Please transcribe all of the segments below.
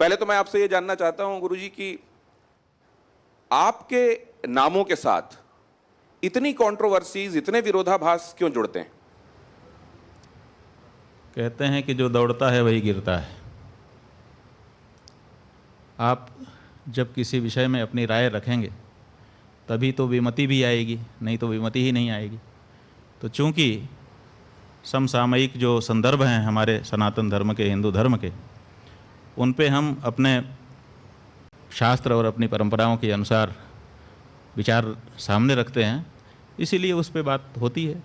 पहले तो मैं आपसे ये जानना चाहता हूं गुरुजी कि आपके नामों के साथ इतनी कंट्रोवर्सीज, इतने विरोधाभास क्यों जुड़ते हैं? कहते हैं कि जो दौड़ता है वही गिरता है। आप जब किसी विषय में अपनी राय रखेंगे तभी तो विमति भी आएगी, नहीं तो विमति ही नहीं आएगी। तो चूंकि समसामयिक जो संदर्भ हैं हमारे सनातन धर्म के, हिंदू धर्म के, उन पे हम अपने शास्त्र और अपनी परंपराओं के अनुसार विचार सामने रखते हैं, इसीलिए उस पे बात होती है।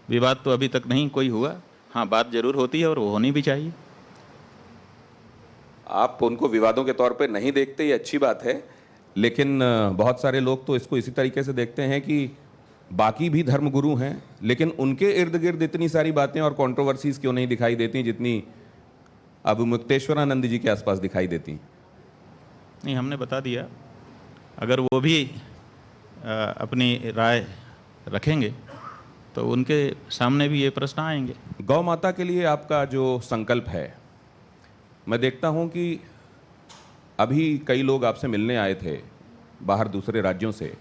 विवाद तो अभी तक नहीं कोई हुआ, हाँ बात जरूर होती है और वो होनी भी चाहिए। आप उनको विवादों के तौर पे नहीं देखते, ये अच्छी बात है, लेकिन बहुत सारे लोग तो इसको इसी तरीके से देखते हैं कि बाकी भी धर्मगुरु हैं, लेकिन उनके इर्द गिर्द इतनी सारी बातें और कंट्रोवर्सीज क्यों नहीं दिखाई देती जितनी अब मुक्तेश्वरानंद जी के आसपास दिखाई देती? नहीं, हमने बता दिया, अगर वो भी अपनी राय रखेंगे तो उनके सामने भी ये प्रश्न आएंगे। गौ माता के लिए आपका जो संकल्प है, मैं देखता हूं कि अभी कई लोग आपसे मिलने आए थे बाहर दूसरे राज्यों से,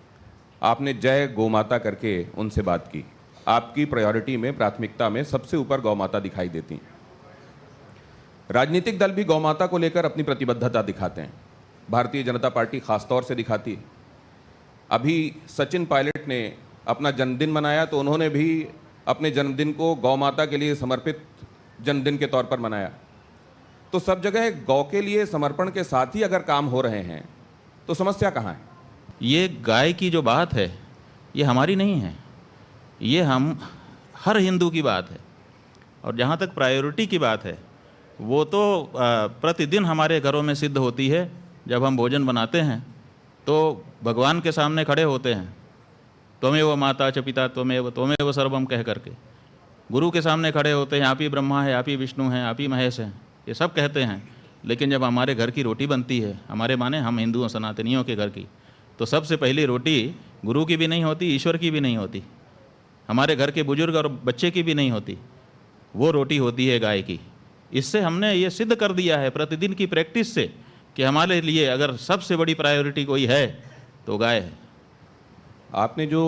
आपने जय गौ माता करके उनसे बात की। आपकी प्रायोरिटी में, प्राथमिकता में सबसे ऊपर गौ माता दिखाई देती। राजनीतिक दल भी गौ माता को लेकर अपनी प्रतिबद्धता दिखाते हैं, भारतीय जनता पार्टी खासतौर से दिखाती है। अभी सचिन पायलट ने अपना जन्मदिन मनाया तो उन्होंने भी अपने जन्मदिन को गौ माता के लिए समर्पित जन्मदिन के तौर पर मनाया। तो सब जगह गौ के लिए समर्पण के साथ ही अगर काम हो रहे हैं तो समस्या कहाँ है? ये गाय की जो बात है ये हमारी नहीं है, ये हम हर हिंदू की बात है। और जहाँ तक प्रायोरिटी की बात है, वो तो प्रतिदिन हमारे घरों में सिद्ध होती है। जब हम भोजन बनाते हैं तो भगवान के सामने खड़े होते हैं, त्वमेव माता च पिता त्वमेव सर्वम कह करके गुरु के सामने खड़े होते हैं, आप ही ब्रह्मा है, आप ही विष्णु हैं, आप ही महेश हैं, ये सब कहते हैं। लेकिन जब हमारे घर की रोटी बनती है, हमारे माने हम हिंदुओं सनातनियों के घर की, तो सबसे पहली रोटी गुरु की भी नहीं होती, ईश्वर की भी नहीं होती, हमारे घर के बुजुर्ग और बच्चे की भी नहीं होती, वो रोटी होती है गाय की। इससे हमने ये सिद्ध कर दिया है प्रतिदिन की प्रैक्टिस से कि हमारे लिए अगर सबसे बड़ी प्रायोरिटी कोई है तो गाय है। आपने जो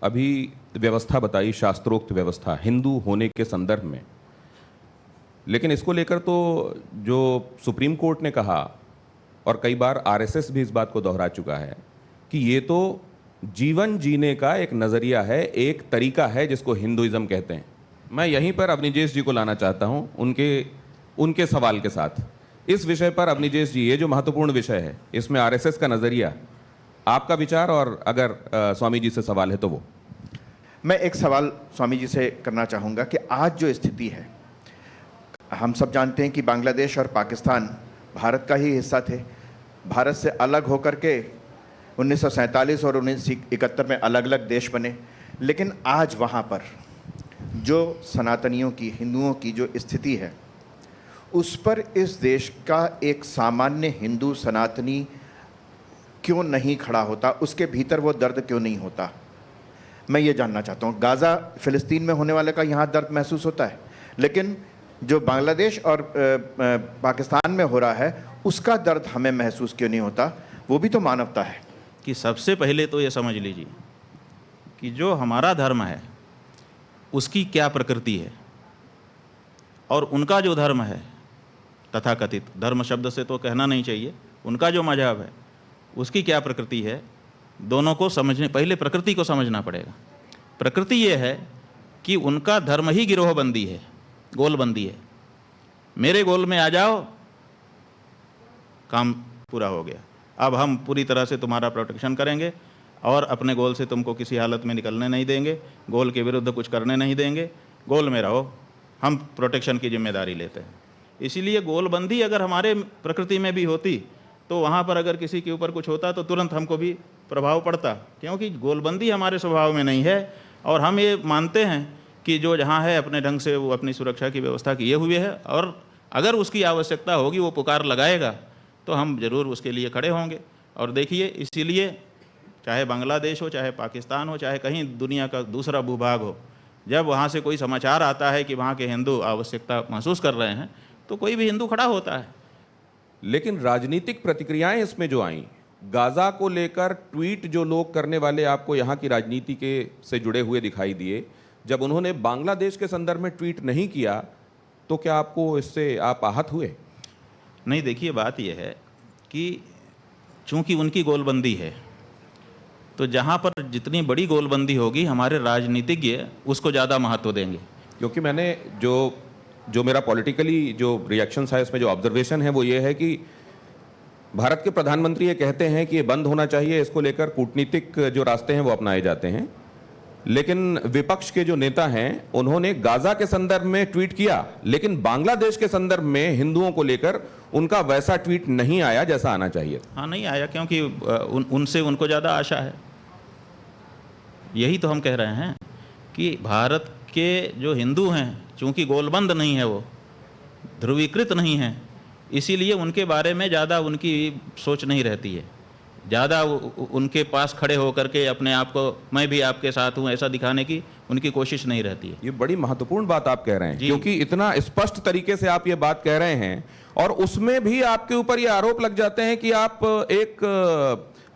अभी व्यवस्था बताई, शास्त्रोक्त व्यवस्था हिंदू होने के संदर्भ में, लेकिन इसको लेकर तो जो सुप्रीम कोर्ट ने कहा और कई बार आरएसएस भी इस बात को दोहरा चुका है कि ये तो जीवन जीने का एक नज़रिया है, एक तरीका है जिसको हिंदुइज्म कहते हैं। मैं यहीं पर अवनीजेश जी को लाना चाहता हूं उनके सवाल के साथ। इस विषय पर अवनीजेश जी, ये जो महत्वपूर्ण विषय है, इसमें आरएसएस का नज़रिया, आपका विचार, और अगर स्वामी जी से सवाल है तो वो। मैं एक सवाल स्वामी जी से करना चाहूँगा कि आज जो स्थिति है, हम सब जानते हैं कि बांग्लादेश और पाकिस्तान भारत का ही हिस्सा थे। भारत से अलग होकर के 1947 और 1971 में अलग अलग देश बने, लेकिन आज वहाँ पर जो सनातनियों की, हिंदुओं की जो स्थिति है, उस पर इस देश का एक सामान्य हिंदू सनातनी क्यों नहीं खड़ा होता? उसके भीतर वो दर्द क्यों नहीं होता? मैं ये जानना चाहता हूँ। गाज़ा फ़िलिस्तीन में होने वाले का यहाँ दर्द महसूस होता है, लेकिन जो बांग्लादेश और पाकिस्तान में हो रहा है उसका दर्द हमें महसूस क्यों नहीं होता? वो भी तो मानवता है। कि सबसे पहले तो ये समझ लीजिए कि जो हमारा धर्म है उसकी क्या प्रकृति है और उनका जो धर्म है, तथाकथित धर्म शब्द से तो कहना नहीं चाहिए, उनका जो मजहब है उसकी क्या प्रकृति है, दोनों को समझने, पहले प्रकृति को समझना पड़ेगा। प्रकृति ये है कि उनका धर्म ही गिरोहबंदी है, गोलबंदी है। मेरे गोल में आ जाओ, काम पूरा हो गया, अब हम पूरी तरह से तुम्हारा प्रोटेक्शन करेंगे और अपने गोल से तुमको किसी हालत में निकलने नहीं देंगे, गोल के विरुद्ध कुछ करने नहीं देंगे, गोल में रहो, हम प्रोटेक्शन की जिम्मेदारी लेते हैं। इसीलिए गोलबंदी अगर हमारे प्रकृति में भी होती तो वहाँ पर अगर किसी के ऊपर कुछ होता तो तुरंत हमको भी प्रभाव पड़ता, क्योंकि गोलबंदी हमारे स्वभाव में नहीं है। और हम ये मानते हैं कि जो जहाँ है अपने ढंग से वो अपनी सुरक्षा की व्यवस्था किए हुए है, और अगर उसकी आवश्यकता होगी, वो पुकार लगाएगा तो हम ज़रूर उसके लिए खड़े होंगे। और देखिए, इसीलिए चाहे बांग्लादेश हो, चाहे पाकिस्तान हो, चाहे कहीं दुनिया का दूसरा भूभाग हो, जब वहाँ से कोई समाचार आता है कि वहाँ के हिंदू आवश्यकता महसूस कर रहे हैं तो कोई भी हिंदू खड़ा होता है। लेकिन राजनीतिक प्रतिक्रियाएं इसमें जो आई, गाजा को लेकर ट्वीट जो लोग करने वाले आपको यहाँ की राजनीति के से जुड़े हुए दिखाई दिए, जब उन्होंने बांग्लादेश के संदर्भ में ट्वीट नहीं किया तो क्या आपको इससे आप आहत हुए? नहीं, देखिए बात यह है कि चूंकि उनकी गोलबंदी है, तो जहाँ पर जितनी बड़ी गोलबंदी होगी हमारे राजनीतिज्ञ उसको ज़्यादा महत्व देंगे। क्योंकि मैंने जो मेरा पॉलिटिकली जो रिएक्शंस है इसमें जो ऑब्जर्वेशन है वो ये है कि भारत के प्रधानमंत्री ये कहते हैं कि ये बंद होना चाहिए, इसको लेकर कूटनीतिक जो रास्ते हैं वो अपनाए जाते हैं, लेकिन विपक्ष के जो नेता हैं उन्होंने गाजा के संदर्भ में ट्वीट किया, लेकिन बांग्लादेश के संदर्भ में हिंदुओं को लेकर उनका वैसा ट्वीट नहीं आया जैसा आना चाहिए। हाँ, नहीं आया क्योंकि उनसे उनको ज़्यादा आशा है। यही तो हम कह रहे हैं कि भारत के जो हिंदू हैं, चूंकि गोलबंद नहीं है, वो ध्रुवीकृत नहीं है, इसीलिए उनके बारे में ज़्यादा उनकी सोच नहीं रहती है। ज़्यादा उनके पास खड़े होकर के अपने आप को मैं भी आपके साथ हूँ ऐसा दिखाने की उनकी कोशिश नहीं रहती है। ये बड़ी महत्वपूर्ण बात आप कह रहे हैं, क्योंकि इतना स्पष्ट तरीके से आप ये बात कह रहे हैं और उसमें भी आपके ऊपर ये आरोप लग जाते हैं कि आप एक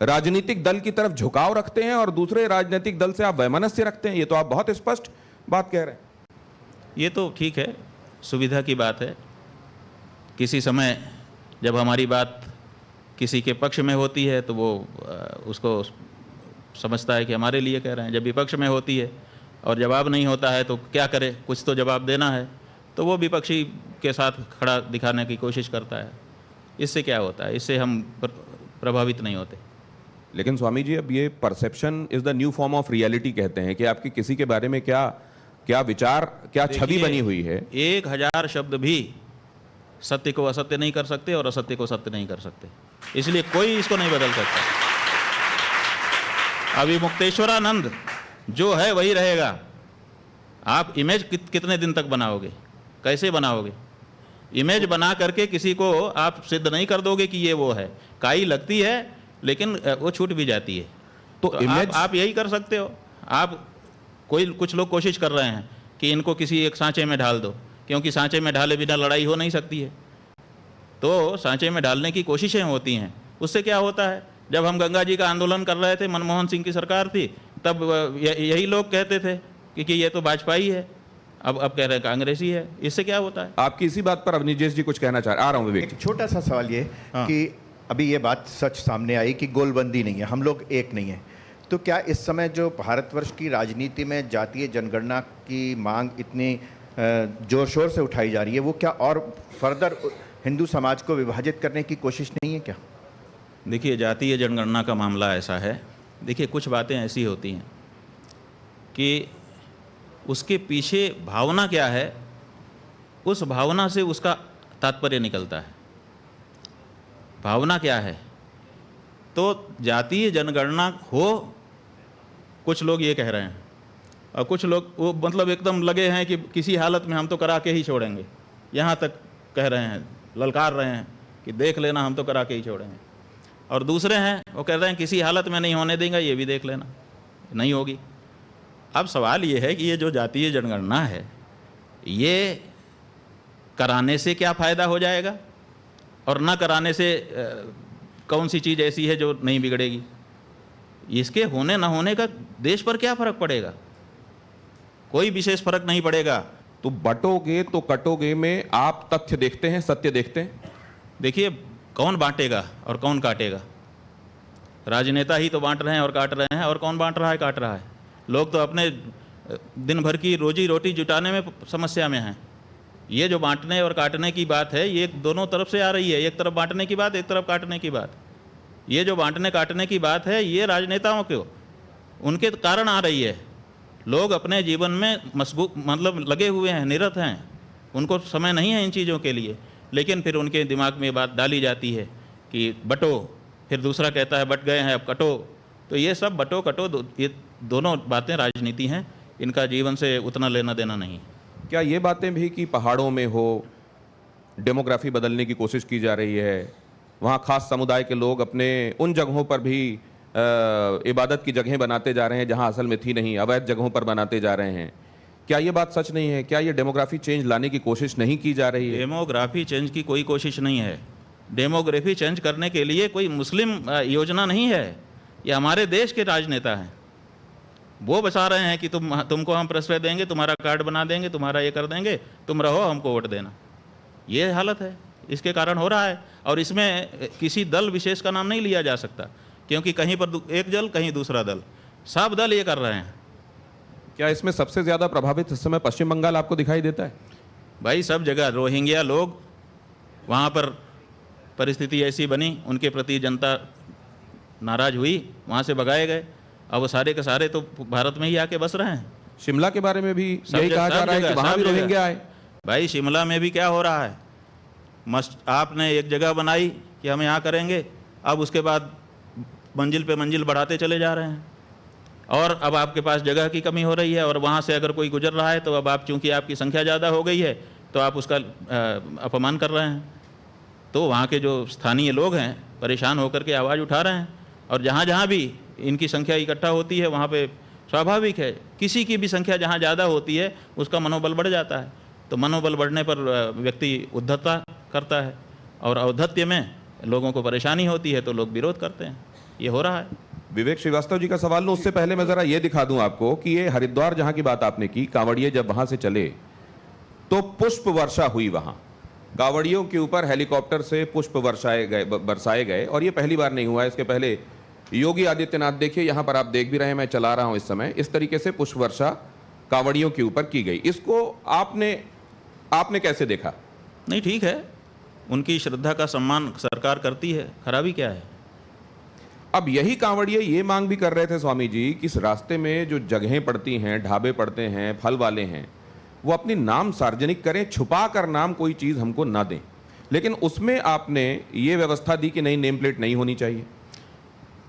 राजनीतिक दल की तरफ झुकाव रखते हैं और दूसरे राजनीतिक दल से आप वैमनस्य रखते हैं। ये तो आप बहुत स्पष्ट बात कह रहे हैं। ये तो ठीक है, सुविधा की बात है। किसी समय जब हमारी बात किसी के पक्ष में होती है तो वो उसको समझता है कि हमारे लिए कह रहे हैं, जब विपक्ष में होती है और जवाब नहीं होता है तो क्या करे, कुछ तो जवाब देना है, तो वो विपक्षी के साथ खड़ा दिखाने की कोशिश करता है। इससे क्या होता है, इससे हम प्रभावित नहीं होते। लेकिन स्वामी जी, अब ये perception is the new form of reality कहते हैं कि आपकी किसी के बारे में क्या विचार, क्या छवि बनी हुई है। 1000 शब्द भी सत्य को असत्य नहीं कर सकते और असत्य को सत्य नहीं कर सकते, इसलिए कोई इसको नहीं बदल सकता। अभी मुक्तेश्वरानंद जो है वही रहेगा। आप इमेज कितने दिन तक बनाओगे, कैसे बनाओगे? इमेज बना करके किसी को आप सिद्ध नहीं कर दोगे कि ये वो है। काई लगती है लेकिन वो छूट भी जाती है। तो इमेज आप यही कर सकते हो। आप कुछ लोग कोशिश कर रहे हैं कि इनको किसी एक सांचे में ढाल दो, क्योंकि सांचे में ढाले बिना लड़ाई हो नहीं सकती है, तो सांचे में डालने की कोशिशें होती हैं। उससे क्या होता है, जब हम गंगा जी का आंदोलन कर रहे थे, मनमोहन सिंह की सरकार थी, तब यही लोग कहते थे कि ये तो वाजपेयी है, अब कह रहे हैं कांग्रेसी है। इससे क्या होता है? आपकी इसी बात पर अवनीश जी कुछ कहना चाह रहे? आ रहा हूँ विवेक। एक छोटा सा सवाल ये कि अभी ये बात सच सामने आई कि गोलबंदी नहीं है, हम लोग एक नहीं है, तो क्या इस समय जो भारतवर्ष की राजनीति में जातीय जनगणना की मांग इतनी जोर शोर से उठाई जा रही है, वो क्या और फर्दर हिंदू समाज को विभाजित करने की कोशिश नहीं है क्या? देखिए, जातीय जनगणना का मामला ऐसा है, देखिए कुछ बातें ऐसी होती हैं कि उसके पीछे भावना क्या है, उस भावना से उसका तात्पर्य निकलता है। भावना क्या है? तो जातीय जनगणना हो, कुछ लोग ये कह रहे हैं, और कुछ लोग वो मतलब एकदम लगे हैं कि किसी हालत में हम तो करा के ही छोड़ेंगे, यहाँ तक कह रहे हैं, ललकार रहे हैं कि देख लेना, हम तो करा के ही छोड़ेंगे। और दूसरे हैं वो कह रहे हैं किसी हालत में नहीं होने देंगे, ये भी देख लेना, नहीं होगी। अब सवाल ये है कि ये जो जातीय जनगणना है, ये कराने से क्या फ़ायदा हो जाएगा और न कराने से कौन सी चीज़ ऐसी है जो नहीं बिगड़ेगी? इसके होने न होने का देश पर क्या फ़र्क पड़ेगा? कोई विशेष फर्क नहीं पड़ेगा। तो बटोगे तो कटोगे में आप तथ्य देखते हैं, सत्य देखते हैं? देखिए, कौन बांटेगा और कौन काटेगा? राजनेता ही तो बांट रहे हैं और काट रहे हैं, और कौन बांट रहा है, काट रहा है? लोग तो अपने दिन भर की रोजी रोटी जुटाने में समस्या में हैं। ये जो बांटने और काटने की बात है, ये दोनों तरफ से आ रही है। एक तरफ बांटने की बात, एक तरफ काटने की बात। ये जो बांटने काटने की बात है, ये राजनेताओं को उनके कारण आ रही है। लोग अपने जीवन में मतलब लगे हुए हैं, निरत हैं, उनको समय नहीं है इन चीज़ों के लिए, लेकिन फिर उनके दिमाग में बात डाली जाती है कि बटो, फिर दूसरा कहता है बट गए हैं अब कटो। तो ये सब बटो कटो, ये दोनों बातें राजनीति हैं, इनका जीवन से उतना लेना देना नहीं। क्या ये बातें भी कि पहाड़ों में हो डेमोग्राफी बदलने की कोशिश की जा रही है, वहाँ खास समुदाय के लोग अपने उन जगहों पर भी इबादत की जगहें बनाते जा रहे हैं जहाँ असल में थी नहीं, अवैध जगहों पर बनाते जा रहे हैं, क्या ये बात सच नहीं है? क्या ये डेमोग्राफी चेंज लाने की कोशिश नहीं की जा रही है? डेमोग्राफी चेंज की कोई कोशिश नहीं है। डेमोग्राफी चेंज करने के लिए कोई मुस्लिम योजना नहीं है, ये हमारे देश के राजनेता हैं। वो बता रहे हैं कि तुमको हम प्रश्रय देंगे, तुम्हारा कार्ड बना देंगे, तुम्हारा ये कर देंगे, तुम रहो, हमको वोट देना। ये हालत है, इसके कारण हो रहा है। और इसमें किसी दल विशेष का नाम नहीं लिया जा सकता, क्योंकि कहीं पर एक दल, कहीं दूसरा दल, सब दल ये कर रहे हैं। क्या इसमें सबसे ज़्यादा प्रभावित इस समय पश्चिम बंगाल आपको दिखाई देता है? भाई सब जगह रोहिंग्या लोग, वहाँ पर परिस्थिति ऐसी बनी, उनके प्रति जनता नाराज़ हुई, वहाँ से भगाए गए। अब वो सारे के सारे तो भारत में ही आके बस रहे हैं। शिमला के बारे में भी यही कहा जा रहा है कि वहाँ भी रोहिंग्या आए। भाई शिमला में भी क्या हो रहा है, आपने एक जगह बनाई कि हम यहाँ करेंगे, अब उसके बाद मंजिल पे मंजिल बढ़ाते चले जा रहे हैं, और अब आपके पास जगह की कमी हो रही है, और वहाँ से अगर कोई गुजर रहा है तो अब आप, चूँकि आपकी संख्या ज़्यादा हो गई है, तो आप उसका अपमान कर रहे हैं। तो वहाँ के जो स्थानीय लोग हैं परेशान होकर के आवाज़ उठा रहे हैं, और जहाँ जहाँ भी इनकी संख्या इकट्ठा होती है वहाँ पे स्वाभाविक है, किसी की भी संख्या जहाँ ज़्यादा होती है उसका मनोबल बढ़ जाता है। तो मनोबल बढ़ने पर व्यक्ति उद्धतता करता है, और औद्धत्य में लोगों को परेशानी होती है तो लोग विरोध करते हैं। ये हो रहा है। विवेक श्रीवास्तव जी का सवाल लो, उससे पहले मैं ज़रा ये दिखा दूं आपको कि ये हरिद्वार जहाँ की बात आपने की, कांवड़िए जब वहाँ से चले तो पुष्प वर्षा हुई। वहाँ कांवड़ियों के ऊपर हेलीकॉप्टर से पुष्प बरसाए गए, और ये पहली बार नहीं हुआ है। इसके पहले योगी आदित्यनाथ, देखिए यहाँ पर आप देख भी रहे हैं, मैं चला रहा हूँ इस समय, इस तरीके से पुष्प वर्षा कांवड़ियों के ऊपर की गई। इसको आपने कैसे देखा? नहीं, ठीक है, उनकी श्रद्धा का सम्मान सरकार करती है, खराबी क्या है? अब यही कांवड़िए ये मांग भी कर रहे थे स्वामी जी कि इस रास्ते में जो जगहें पड़ती हैं, ढाबे पड़ते हैं, फल वाले हैं, वो अपनी नाम सार्वजनिक करें, छुपा कर नाम कोई चीज़ हमको ना दें। लेकिन उसमें आपने ये व्यवस्था दी कि नहीं, नेम प्लेट नहीं होनी चाहिए।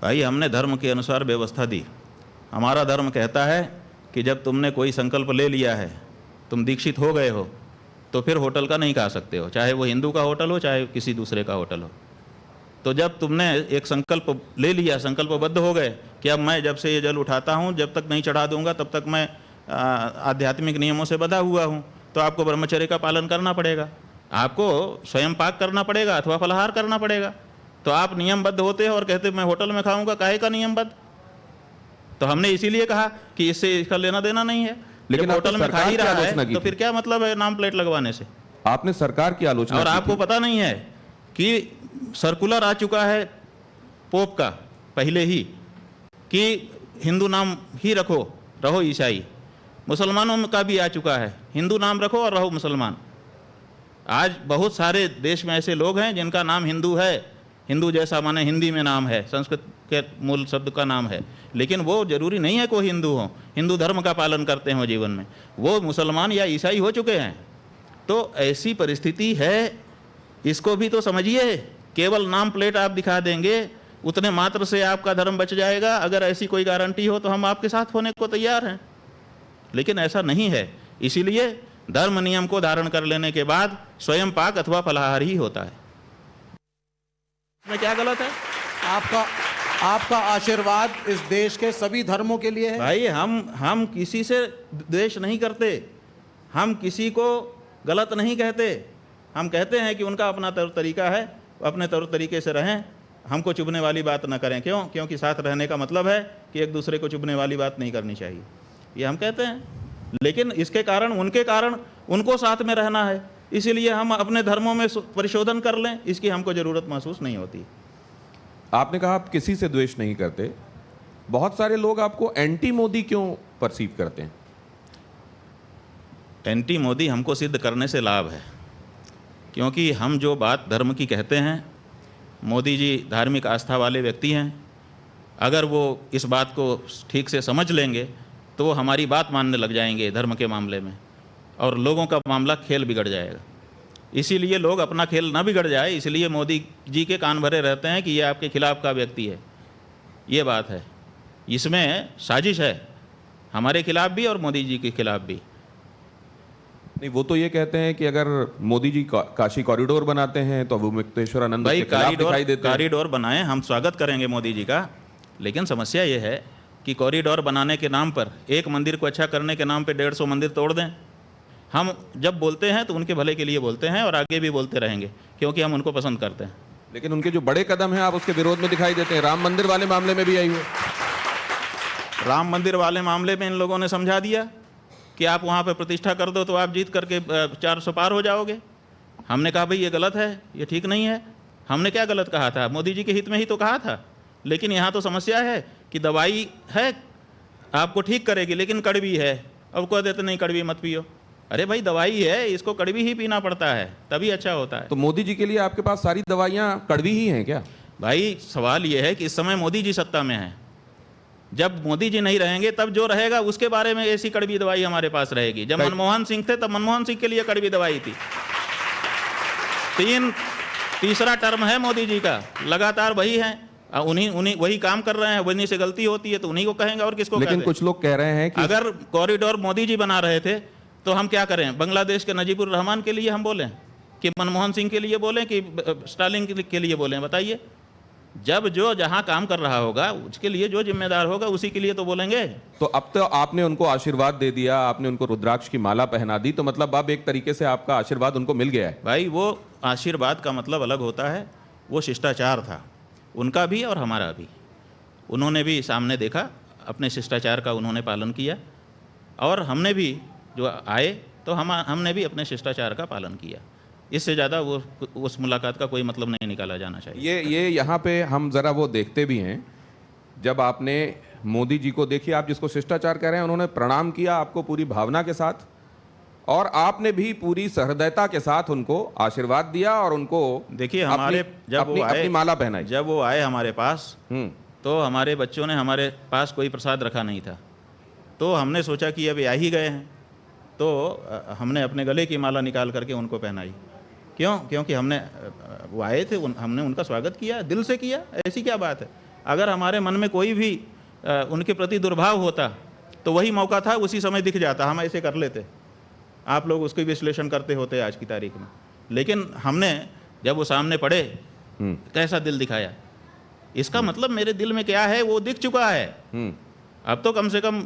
भाई हमने धर्म के अनुसार व्यवस्था दी। हमारा धर्म कहता है कि जब तुमने कोई संकल्प ले लिया है, तुम दीक्षित हो गए हो, तो फिर होटल का नहीं खा सकते हो, चाहे वो हिंदू का होटल हो, चाहे किसी दूसरे का होटल हो। तो जब तुमने एक संकल्प ले लिया, संकल्पबद्ध हो गए कि अब मैं जब से ये जल उठाता हूँ, जब तक नहीं चढ़ा दूंगा तब तक मैं आध्यात्मिक नियमों से बंधा हुआ हूँ, तो आपको ब्रह्मचर्य का पालन करना पड़ेगा, आपको स्वयं पाक करना पड़ेगा अथवा फलाहार करना पड़ेगा। तो आप नियमबद्ध होते हैं और कहते मैं होटल में खाऊंगा, काहे का नियमबद्ध? तो हमने इसीलिए कहा कि इससे इसका लेना देना नहीं है। लेकिन होटल में खा ही रहा है तो फिर क्या मतलब है नाम प्लेट लगवाने से? आपने सरकार की आलोचना और आपको पता नहीं है कि सर्कुलर आ चुका है पोप का पहले ही कि हिंदू नाम ही रखो, रहो ईसाई। मुसलमानों का भी आ चुका है, हिंदू नाम रखो और रहो मुसलमान। आज बहुत सारे देश में ऐसे लोग हैं जिनका नाम हिंदू है, हिंदू जैसा माने हिंदी में नाम है, संस्कृत के मूल शब्द का नाम है, लेकिन वो जरूरी नहीं है कोई हिंदू हो, हिंदू धर्म का पालन करते हो जीवन में, वो मुसलमान या ईसाई हो चुके हैं। तो ऐसी परिस्थिति है, इसको भी तो समझिए। केवल नाम प्लेट आप दिखा देंगे, उतने मात्र से आपका धर्म बच जाएगा। अगर ऐसी कोई गारंटी हो तो हम आपके साथ होने को तैयार हैं, लेकिन ऐसा नहीं है। इसीलिए धर्म नियम को धारण कर लेने के बाद स्वयं पाक अथवा फलाहार ही होता है। में क्या गलत है? आपका आशीर्वाद इस देश के सभी धर्मों के लिए है। भाई हम किसी से द्वेष नहीं करते, हम किसी को गलत नहीं कहते। हम कहते हैं कि उनका अपना तौर तरीका है, अपने तौर तरीके से रहें, हमको चुभने वाली बात ना करें। क्यों? क्योंकि साथ रहने का मतलब है कि एक दूसरे को चुभने वाली बात नहीं करनी चाहिए, ये हम कहते हैं। लेकिन इसके कारण उनको साथ में रहना है, इसीलिए हम अपने धर्मों में परिशोधन कर लें, इसकी हमको ज़रूरत महसूस नहीं होती। आपने कहा आप किसी से द्वेष नहीं करते, बहुत सारे लोग आपको एंटी मोदी क्यों परसीव करते हैं? एंटी मोदी हमको सिद्ध करने से लाभ है, क्योंकि हम जो बात धर्म की कहते हैं, मोदी जी धार्मिक आस्था वाले व्यक्ति हैं। अगर वो इस बात को ठीक से समझ लेंगे तो वो हमारी बात मानने लग जाएंगे धर्म के मामले में, और लोगों का मामला खेल बिगड़ जाएगा। इसीलिए लोग अपना खेल ना बिगड़ जाए, इसलिए मोदी जी के कान भरे रहते हैं कि ये आपके खिलाफ का व्यक्ति है। ये बात है, इसमें साजिश है हमारे खिलाफ भी और मोदी जी के खिलाफ भी। नहीं, वो तो ये कहते हैं कि अगर मोदी जी काशी कॉरिडोर बनाते हैं तो वो मुक्तेश्वर आनंद के खिलाफ दिखाई देते हैं। कॉरिडोर बनाएं, हम स्वागत करेंगे मोदी जी का, लेकिन समस्या ये है कि कॉरिडोर बनाने के नाम पर, एक मंदिर को अच्छा करने के नाम पे 150 मंदिर तोड़ दें। हम जब बोलते हैं तो उनके भले के लिए बोलते हैं और आगे भी बोलते रहेंगे, क्योंकि हम उनको पसंद करते हैं। लेकिन उनके जो बड़े कदम हैं आप उसके विरोध में दिखाई देते हैं। राम मंदिर वाले मामले में भी आई हुए। राम मंदिर वाले मामले में इन लोगों ने समझा दिया कि आप वहाँ पे प्रतिष्ठा कर दो तो आप जीत करके 400 पार हो जाओगे। हमने कहा भाई ये गलत है, ये ठीक नहीं है। हमने क्या गलत कहा था? मोदी जी के हित में ही तो कहा था। लेकिन यहाँ तो समस्या है कि दवाई है आपको ठीक करेगी लेकिन कड़वी है। अब कह देते नहीं कड़वी मत पियो। अरे भाई दवाई है, इसको कड़वी ही पीना पड़ता है तभी अच्छा होता है। तो मोदी जी के लिए आपके पास सारी दवाइयाँ कड़वी ही हैं क्या? भाई सवाल ये है कि इस समय मोदी जी सत्ता में हैं। जब मोदी जी नहीं रहेंगे तब जो रहेगा उसके बारे में ऐसी कड़वी दवाई हमारे पास रहेगी। जब मनमोहन सिंह थे तब मनमोहन सिंह के लिए कड़वी दवाई थी। तीसरा टर्म है मोदी जी का, लगातार वही है, उन्हीं वही काम कर रहे हैं। वहीं से गलती होती है तो उन्हीं को कहेंगे और किसको? लेकिन कुछ लोग कह रहे हैं कि अगर कॉरिडोर मोदी जी बना रहे थे तो हम क्या करें? बांग्लादेश के नजीबुर रहमान के लिए हम बोलें कि मनमोहन सिंह के लिए बोलें कि स्टालिन के लिए बोलें? बताइए। जब जो जहां काम कर रहा होगा उसके लिए जो जिम्मेदार होगा उसी के लिए तो बोलेंगे। तो अब तो आपने उनको आशीर्वाद दे दिया, आपने उनको रुद्राक्ष की माला पहना दी, तो मतलब अब एक तरीके से आपका आशीर्वाद उनको मिल गया है। भाई वो आशीर्वाद का मतलब अलग होता है, वो शिष्टाचार था उनका भी और हमारा भी। उन्होंने भी सामने देखा, अपने शिष्टाचार का उन्होंने पालन किया और हमने भी जो आए तो हमने भी अपने शिष्टाचार का पालन किया। इससे ज़्यादा वो उस मुलाकात का कोई मतलब नहीं निकाला जाना चाहिए। ये यहाँ पे हम ज़रा वो देखते भी हैं, जब आपने मोदी जी को देखिए, आप जिसको शिष्टाचार कह रहे हैं, उन्होंने प्रणाम किया आपको पूरी भावना के साथ और आपने भी पूरी सहृदयता के साथ उनको आशीर्वाद दिया और उनको देखिए हमारे अपनी माला पहनाई। जब वो आए हमारे पास तो हमारे बच्चों ने हमारे पास कोई प्रसाद रखा नहीं था, तो हमने सोचा कि अब आ ही गए हैं तो हमने अपने गले की माला निकाल करके उनको पहनाई। क्यों? क्योंकि वो आए थे, हमने उनका स्वागत किया, दिल से किया। ऐसी क्या बात है? अगर हमारे मन में कोई भी उनके प्रति दुर्भाव होता तो वही मौका था, उसी समय दिख जाता, हम ऐसे कर लेते, आप लोग उसकी विश्लेषण करते होते आज की तारीख में। लेकिन हमने जब वो सामने पड़े कैसा दिल दिखाया, इसका मतलब मेरे दिल में क्या है वो दिख चुका है। अब तो कम से कम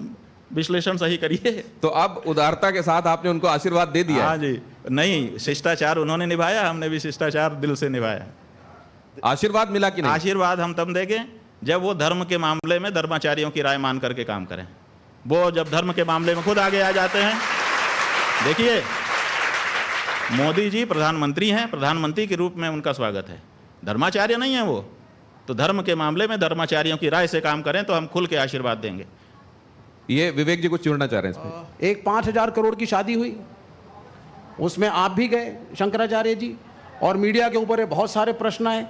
विश्लेषण सही करिए। तो अब उदारता के साथ आपने उनको आशीर्वाद दे दिया। हाँ जी, नहीं शिष्टाचार उन्होंने निभाया, हमने भी शिष्टाचार दिल से निभाया। आशीर्वाद मिला कि नहीं? आशीर्वाद हम तब देंगे जब वो धर्म के मामले में धर्माचार्यों की राय मान करके काम करें। वो जब धर्म के मामले में खुद आगे आ जाते हैं। देखिए मोदी जी प्रधानमंत्री हैं, प्रधानमंत्री के रूप में उनका स्वागत है, धर्माचार्य नहीं है वो। तो धर्म के मामले में धर्माचार्यों की राय से काम करें तो हम खुल के आशीर्वाद देंगे। ये विवेक जी कुछ जोड़ना चाह रहे हैं इसमें? एक 5,000 करोड़ की शादी हुई, उसमें आप भी गए शंकराचार्य जी, और मीडिया के ऊपर बहुत सारे प्रश्न आए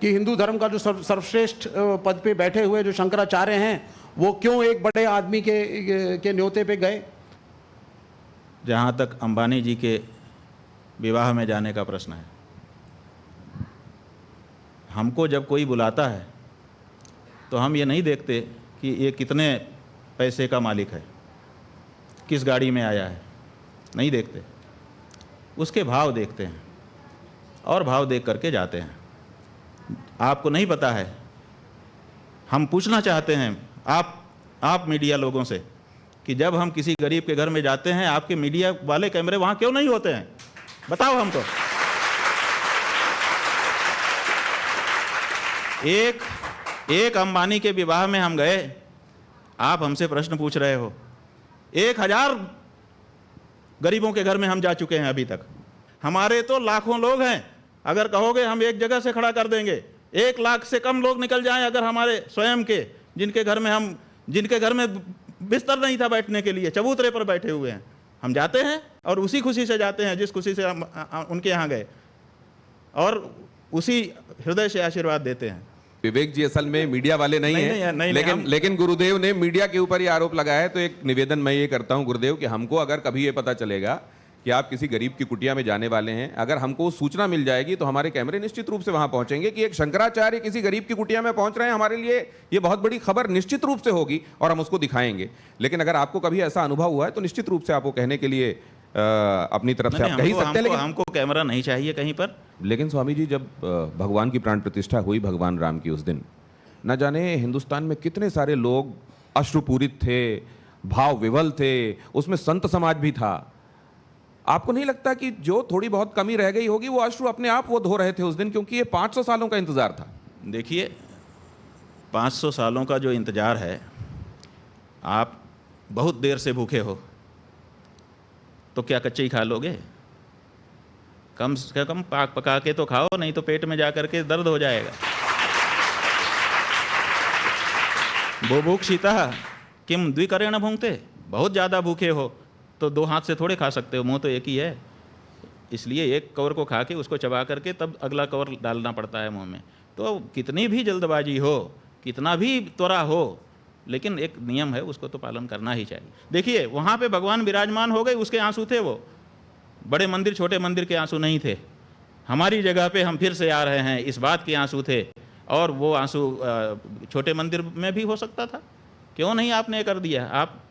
कि हिंदू धर्म का जो सर्वश्रेष्ठ पद पे बैठे हुए जो शंकराचार्य हैं वो क्यों एक बड़े आदमी के न्योते पे गए। जहाँ तक अंबानी जी के विवाह में जाने का प्रश्न है, हमको जब कोई बुलाता है तो हम ये नहीं देखते कि ये कितने पैसे का मालिक है, किस गाड़ी में आया है, नहीं देखते। उसके भाव देखते हैं और भाव देख करके जाते हैं। आपको नहीं पता है, हम पूछना चाहते हैं आप मीडिया लोगों से कि जब हम किसी गरीब के घर में जाते हैं, आपके मीडिया वाले कैमरे वहाँ क्यों नहीं होते हैं? बताओ हमको। एक अंबानी के विवाह में हम गए, आप हमसे प्रश्न पूछ रहे हो। 1000 गरीबों के घर में हम जा चुके हैं अभी तक। हमारे तो लाखों लोग हैं, अगर कहोगे हम एक जगह से खड़ा कर देंगे। 1 लाख से कम लोग निकल जाएं अगर हमारे स्वयं के, जिनके घर में बिस्तर नहीं था बैठने के लिए, चबूतरे पर बैठे हुए हैं, हम जाते हैं और उसी खुशी से जाते हैं जिस खुशी से हम उनके यहाँ गए, और उसी हृदय से आशीर्वाद देते हैं। विवेक जी असल में मीडिया वाले नहीं हैं, लेकिन गुरुदेव ने मीडिया के ऊपर ये आरोप लगाया है। तो एक निवेदन मैं ये करता हूं गुरुदेव कि हमको अगर कभी ये पता चलेगा कि आप किसी गरीब की कुटिया में जाने वाले हैं, अगर हमको सूचना मिल जाएगी तो हमारे कैमरे निश्चित रूप से वहां पहुंचेंगे कि एक शंकराचार्य किसी गरीब की कुटिया में पहुंच रहे हैं। हमारे लिए ये बहुत बड़ी खबर निश्चित रूप से होगी और हम उसको दिखाएंगे। लेकिन अगर आपको कभी ऐसा अनुभव हुआ है तो निश्चित रूप से आपको कहने के लिए अपनी तरफ से आप कह ही सकते हैं। लेकिन हमको कैमरा नहीं चाहिए कहीं पर। लेकिन स्वामी जी, जब भगवान की प्राण प्रतिष्ठा हुई भगवान राम की, उस दिन न जाने हिंदुस्तान में कितने सारे लोग अश्रुपूरित थे, भाव विवल थे, उसमें संत समाज भी था। आपको नहीं लगता कि जो थोड़ी बहुत कमी रह गई होगी वो अश्रु अपने आप वो धो रहे थे उस दिन, क्योंकि ये 500 सालों का इंतजार था। देखिए, 500 सालों का जो इंतज़ार है, आप बहुत देर से भूखे हो तो क्या कच्चे ही खा लोगे? कम से कम पाक पका के तो खाओ, नहीं तो पेट में जा कर के दर्द हो जाएगा। बुभुक्षितः किम द्विकरेण भुंक्ते, बहुत ज़्यादा भूखे हो तो 2 हाथ से थोड़े खा सकते हो, मुंह तो एक ही है। इसलिए एक कवर को खा के उसको चबा करके तब अगला कवर डालना पड़ता है मुंह में। तो कितनी भी जल्दबाजी हो, कितना भी त्वरा हो, लेकिन एक नियम है, उसको तो पालन करना ही चाहिए। देखिए, वहाँ पे भगवान विराजमान हो गए, उसके आंसू थे वो, बड़े मंदिर छोटे मंदिर के आंसू नहीं थे। हमारी जगह पे हम फिर से आ रहे हैं, इस बात के आंसू थे। और वो आंसू छोटे मंदिर में भी हो सकता था, क्यों नहीं आपने कर दिया? आप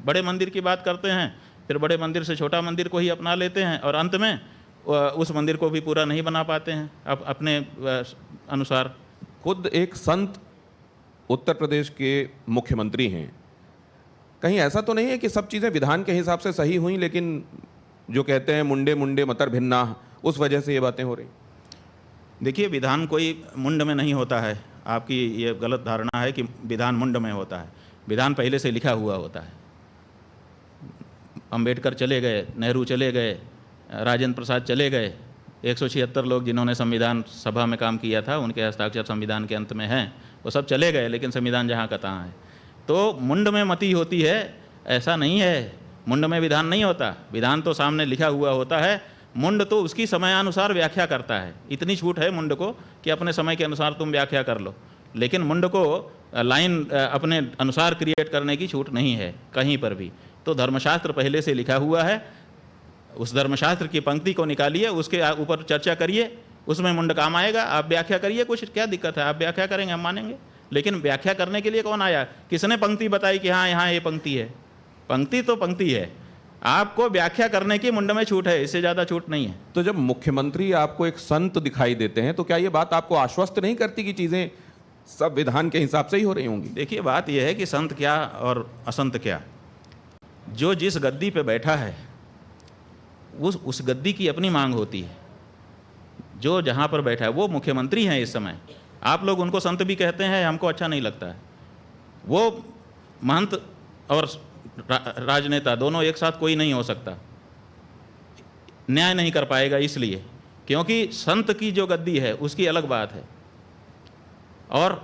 बड़े मंदिर की बात करते हैं, फिर बड़े मंदिर से छोटा मंदिर को ही अपना लेते हैं, और अंत में उस मंदिर को भी पूरा नहीं बना पाते हैं अपने अनुसार। खुद एक संत उत्तर प्रदेश के मुख्यमंत्री हैं, कहीं ऐसा तो नहीं है कि सब चीज़ें विधान के हिसाब से सही हुई, लेकिन जो कहते हैं मुंडे मुंडे मतर भिन्ना, उस वजह से ये बातें हो रही? देखिए, विधान कोई मुंड में नहीं होता है। आपकी ये गलत धारणा है कि विधान मुंड में होता है। विधान पहले से लिखा हुआ होता है। अंबेडकर चले गए, नेहरू चले गए, राजेंद्र प्रसाद चले गए, 176 लोग जिन्होंने संविधान सभा में काम किया था, उनके हस्ताक्षर संविधान के अंत में हैं, वो सब चले गए, लेकिन संविधान जहाँ का तहाँ है। तो मुंड में मति होती है, ऐसा नहीं है। मुंड में विधान नहीं होता, विधान तो सामने लिखा हुआ होता है। मुंड तो उसकी समयानुसार व्याख्या करता है। इतनी छूट है मुंड को कि अपने समय के अनुसार तुम व्याख्या कर लो, लेकिन मुंड को लाइन अपने अनुसार क्रिएट करने की छूट नहीं है कहीं पर भी। तो धर्मशास्त्र पहले से लिखा हुआ है, उस धर्मशास्त्र की पंक्ति को निकालिए, उसके ऊपर चर्चा करिए, उसमें मुंड काम आएगा। आप व्याख्या करिए, कुछ क्या दिक्कत है? आप व्याख्या करेंगे, हम मानेंगे। लेकिन व्याख्या करने के लिए कौन आया? किसने पंक्ति बताई कि हाँ यहाँ ये पंक्ति है? पंक्ति तो पंक्ति है, आपको व्याख्या करने की मुंड में छूट है, इससे ज़्यादा छूट नहीं है। तो जब मुख्यमंत्री आपको एक संत दिखाई देते हैं, तो क्या ये बात आपको आश्वस्त नहीं करती कि चीज़ें सब विधान के हिसाब से ही हो रही होंगी? देखिए, बात यह है कि संत क्या और असंत क्या, जो जिस गद्दी पे बैठा है उस गद्दी की अपनी मांग होती है। जो जहाँ पर बैठा है, वो मुख्यमंत्री हैं इस समय। आप लोग उनको संत भी कहते हैं, हमको अच्छा नहीं लगता है। वो महंत और राजनेता दोनों एक साथ कोई नहीं हो सकता, न्याय नहीं कर पाएगा, इसलिए क्योंकि संत की जो गद्दी है उसकी अलग बात है, और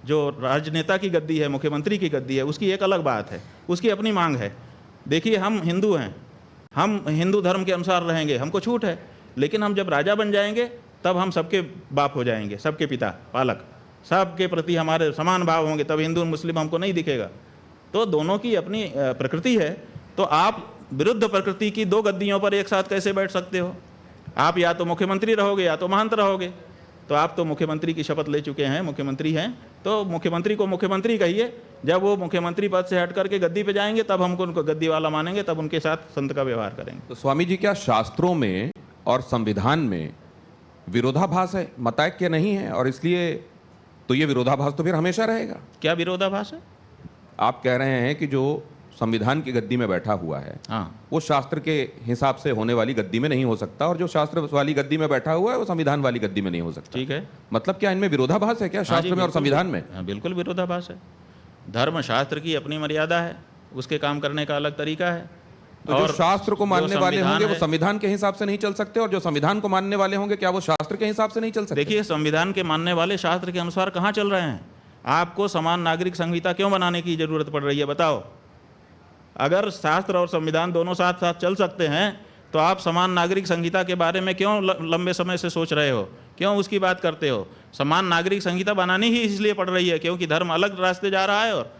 जो राजनेता की गद्दी है, मुख्यमंत्री की गद्दी है, उसकी एक अलग बात है, उसकी अपनी मांग है। देखिए, हम हिंदू हैं, हम हिंदू धर्म के अनुसार रहेंगे, हमको छूट है। लेकिन हम जब राजा बन जाएंगे तब हम सबके बाप हो जाएंगे, सबके पिता, पालक, सबके प्रति हमारे समान भाव होंगे, तब हिंदू मुस्लिम हमको नहीं दिखेगा। तो दोनों की अपनी प्रकृति है। तो आप विरुद्ध प्रकृति की 2 गद्दियों पर एक साथ कैसे बैठ सकते हो? आप या तो मुख्यमंत्री रहोगे या तो महंत रहोगे। तो आप तो मुख्यमंत्री की शपथ ले चुके हैं, मुख्यमंत्री हैं, तो मुख्यमंत्री को मुख्यमंत्री कहिए। जब वो मुख्यमंत्री पद से हट करके गद्दी पे जाएंगे तब हमको उनको गद्दी वाला मानेंगे, तब उनके साथ संत का व्यवहार करेंगे। तो स्वामी जी, क्या शास्त्रों में और संविधान में विरोधाभास है, मतैक्य नहीं है? और इसलिए तो ये विरोधाभास तो फिर हमेशा रहेगा। क्या विरोधाभास है? आप कह रहे हैं कि जो संविधान की गद्दी में बैठा हुआ है, हाँ, वो शास्त्र के हिसाब से होने वाली गद्दी में नहीं हो सकता, और जो शास्त्र वाली गद्दी में बैठा हुआ है वो संविधान वाली गद्दी में नहीं हो सकता। ठीक है। मतलब क्या इनमें विरोधाभास है क्या, शास्त्र में और संविधान में? हाँ, बिल्कुल विरोधाभास है। धर्म शास्त्र की अपनी मर्यादा है, उसके काम करने का अलग तरीका है। तो जो शास्त्र को मानने वाले होंगे वो है, संविधान के हिसाब से नहीं चल सकते, और जो संविधान को मानने वाले होंगे क्या वो शास्त्र के हिसाब से नहीं चल सकते? देखिए, संविधान के मानने वाले शास्त्र के अनुसार कहाँ चल रहे हैं? आपको समान नागरिक संहिता क्यों बनाने की जरूरत पड़ रही है, बताओ? अगर शास्त्र और संविधान दोनों साथ साथ चल सकते हैं तो आप समान नागरिक संहिता के बारे में क्यों लंबे समय से सोच रहे हो, क्यों उसकी बात करते हो? समान नागरिक संहिता बनानी ही इसलिए पड़ रही है क्योंकि धर्म अलग रास्ते जा रहा है। और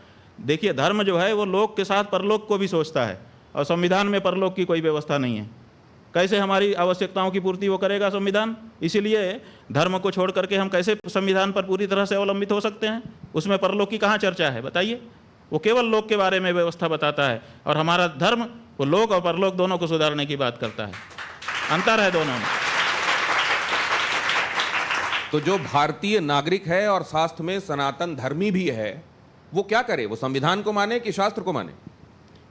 देखिए, धर्म जो है वो लोक के साथ परलोक को भी सोचता है, और संविधान में परलोक की कोई व्यवस्था नहीं है। कैसे हमारी आवश्यकताओं की पूर्ति वो करेगा संविधान? इसीलिए धर्म को छोड़ करके हम कैसे संविधान पर पूरी तरह से अवलंबित हो सकते हैं? उसमें परलोक की कहाँ चर्चा है, बताइए? वो केवल लोक के बारे में व्यवस्था बताता है, और हमारा धर्म वो लोक और परलोक दोनों को सुधारने की बात करता है। अंतर है दोनों में। तो जो भारतीय नागरिक है और शास्त्र में सनातन धर्मी भी है, वो क्या करे? वो संविधान को माने कि शास्त्र को माने?